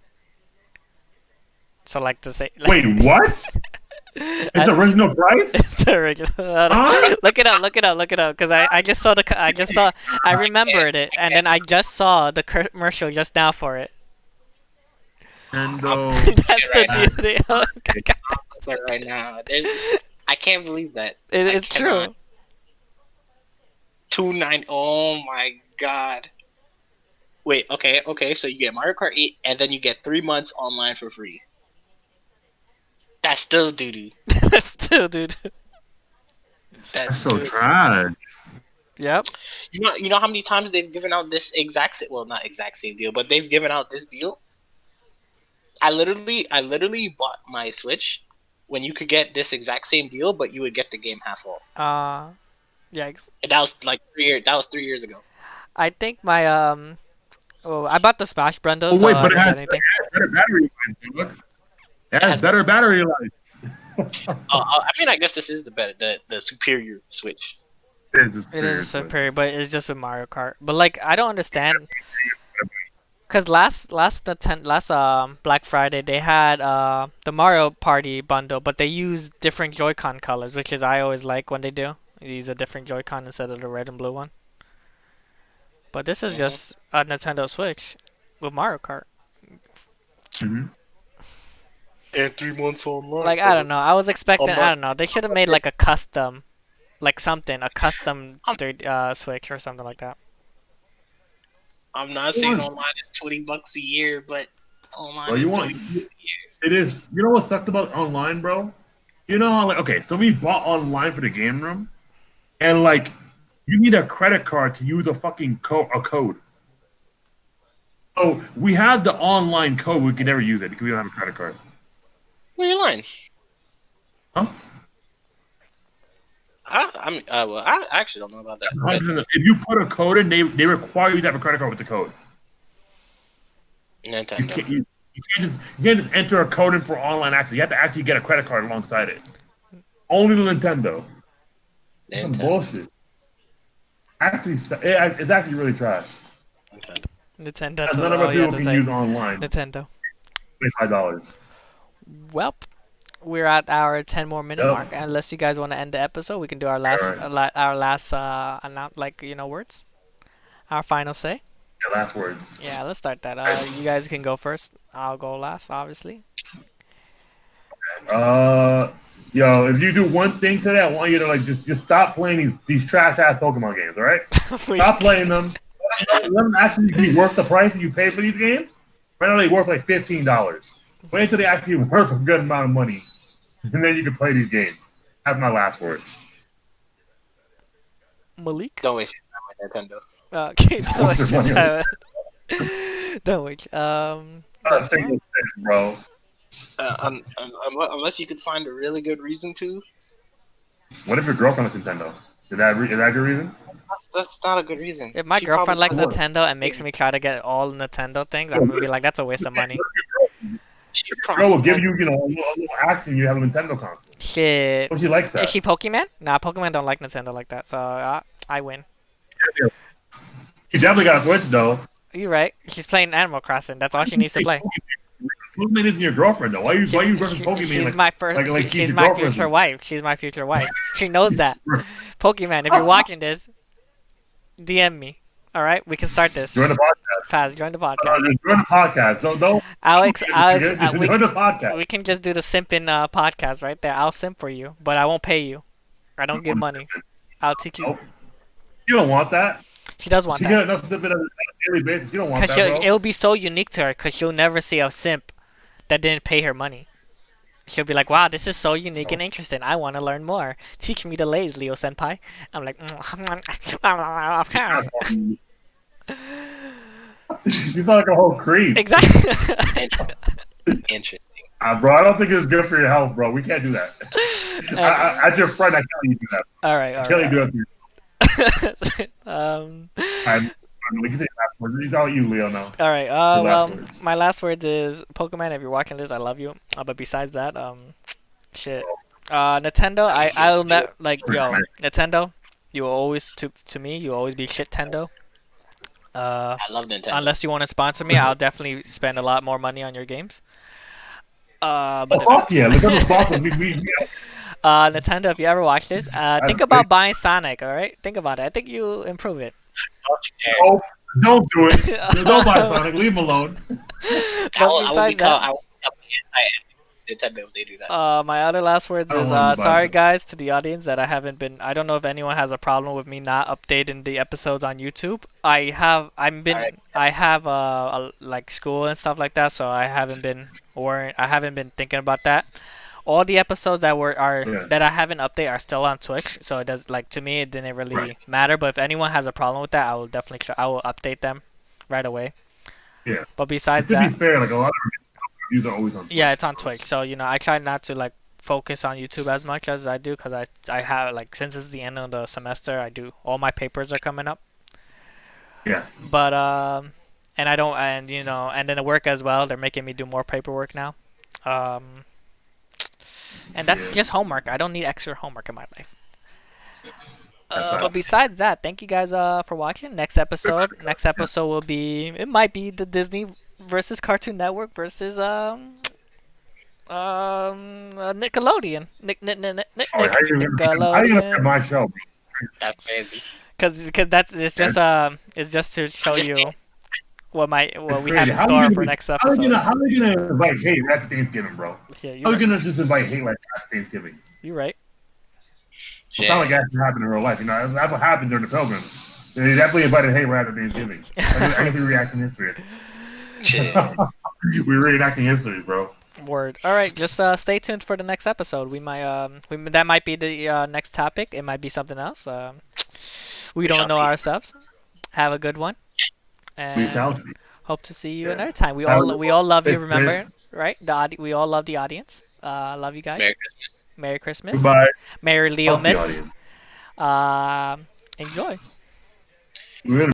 So like to say, like, Wait, what? It's the original price? it's the original. Huh? Look it up, because I just saw I remembered it, and then I just saw the commercial just now for it. Nintendo. That's the deal. But right now, I can't believe that. It's I cannot. true. 2.9. Oh my god. Wait, okay. So you get Mario Kart 8, and then you get 3 months online for free. That's still doo doo. Still, dude. That's so trash. Yep. You know how many times they've given out this not exact same deal, but they've given out this deal. I literally bought my Switch when you could get this exact same deal, but you would get the game half off. Yikes. And that was like 3 years. That was 3 years ago. I think my Oh, I bought the Smash bundle, Oh, so wait, I but it didn't has, get anything. better battery life, dog. It has better battery life. I mean, I guess this is the superior Switch. It is It is superior, but it's just with Mario Kart. But like, I don't understand. Cause last Black Friday they had the Mario Party bundle, but they used different Joy-Con colors, which is I always like when they do. They use a different Joy-Con instead of the red and blue one. But this is just a Nintendo Switch with Mario Kart. Mm-hmm. And 3 months online. Like, I don't know. I was expecting. Oh, I don't know. They should have made like a custom, like something, a custom Switch or something like that. I'm not saying online is $20 a year, but online Well, is you $20 want a year. it is. You know what sucks about online, bro? You know how, like, okay, so we bought online for the game room, and like you need a credit card to use a fucking code. So we had the online code, we could never use it because we don't have a credit card. Where you lying? Huh? I actually don't know about that. But 100%. If you put a code in, they require you to have a credit card with the code. You Nintendo. can't, you can't just enter a code in for online access. You have to actually get a credit card alongside it. Only the Nintendo. That's some Nintendo. bullshit. Actually, it's actually really trash. Nintendo. Nintendo. That's And none of all our you have people to can say. use online. Nintendo. $25. Well, we're at our 10 more minute Yep. mark. Unless you guys want to end the episode, we can do our All last, right. our last, words. Our final say. Yeah, last words. Yeah, let's start that. You guys can go first. I'll go last, obviously. Uh, Yo, if you do one thing today, I want you to like just stop playing these trash ass Pokemon games. All right, stop playing them. Let them actually be worth the price that you pay for these games. Right now, they worth like $15. Wait until they actually worth a good amount of money, and then you can play these games. That's my last words. Malik. Don't waste your time with Nintendo. Okay, don't wait. That's Take fine. this, bro. Unless you could find a really good reason to. What if your girlfriend has Nintendo? Is that a good reason? That's not a good reason. If my She girlfriend likes probably- Nintendo and makes me try to get all Nintendo things, I'm gonna be like, that's a waste of money. She Your girl will probably give you, a little action. You have a Nintendo console. Shit. But she likes that. Is she Pokemon? Nah, Pokemon don't like Nintendo like that, so I win. She definitely got a Switch though. You're right. She's playing Animal Crossing. That's all she needs to play. Pokemon isn't your girlfriend though. Why you referencing Pokemon? She's like, my first. like she's your my girlfriend? future wife. She's my future wife. She knows that. Pokemon, if you're watching this, DM me. All right, we can start this. Join the podcast. Fast, join the podcast. Join the podcast. Don't. Alex, Join the podcast. we can just do the simping podcast right there. I'll simp for you, but I won't pay you. I don't give money. I'll take you. Nope. You don't want that. She does want She that. get enough sipping on a daily basis. You don't want Cause that, bro. it'll be so unique to her. Cause she'll never see a simp that didn't pay her money. She'll be like, "Wow, this is so unique and interesting. I want to learn more. Teach me the lays, Leo Senpai." I'm like, "Of course." You sound like a whole creep. Exactly. interesting. Bro, I don't think it's good for your health, bro. We can't do that. As your friend, I can't let you do that. All right. I can't let you do that to you. We can say last words. It's all you, Leo, now. All right. Your last Well, words. my last words is Pokemon. If you're watching this, I love you. But besides that, shit. Nintendo. I'll never Nintendo. You will always to me. You will always be shit Tendo. I love Nintendo. Unless you want to sponsor me, I'll definitely spend a lot more money on your games. But Fuck yeah. Look at the sponsor. Nintendo, if you ever watch this, think about buying Sonic. All right, think about it. I think you improve it. Oh, don't do it. Don't buy Sonic. Leave him alone. I will besides become anti-Nintendo if they do that. My other last words I don't is wanna buy sorry it. guys to the audience that I haven't been. I don't know if anyone has a problem with me not updating the episodes on YouTube. I have like school and stuff like that, so I haven't been thinking about that. All the episodes that that I haven't updated are still on Twitch, so it does to me it didn't really matter. But if anyone has a problem with that, I will definitely I will update them right away. Yeah. But besides To that, be fair, like a lot of reviews are always on. yeah, it's on Twitch. So I try not to focus on YouTube as much as I do because I have since it's the end of the semester, I do all my papers are coming up. Yeah. But and I don't and then at work as well. They're making me do more paperwork now. And that's just homework. I don't need extra homework in my life. But besides that, thank you guys for watching. Next episode will be it might be the Disney versus Cartoon Network versus Nickelodeon. How are you gonna fit my show? That's crazy. Cause it's just to show you what we have in How store you for gonna- next How episode. are you gonna invite hate after Thanksgiving, bro? Yeah, How you're are right. you gonna just invite hate like after Thanksgiving? You're right. It's not like actually happened in real life. That's what happened during the Pilgrims. They definitely invited hate right after Thanksgiving. I guess we reacting history. Shit. We're reenacting history, bro. Word. All right, just stay tuned for the next episode. We might that might be the next topic. It might be something else. We don't know ourselves. Have a good one. We shall And see. hope to see you Yeah. another time. We Have all love you. Merry Remember, right? We all love the audience. Love you guys. Merry Christmas. Merry Christmas. Goodbye. Merry Leo Fuck the Miss. audience. Enjoy. We're gonna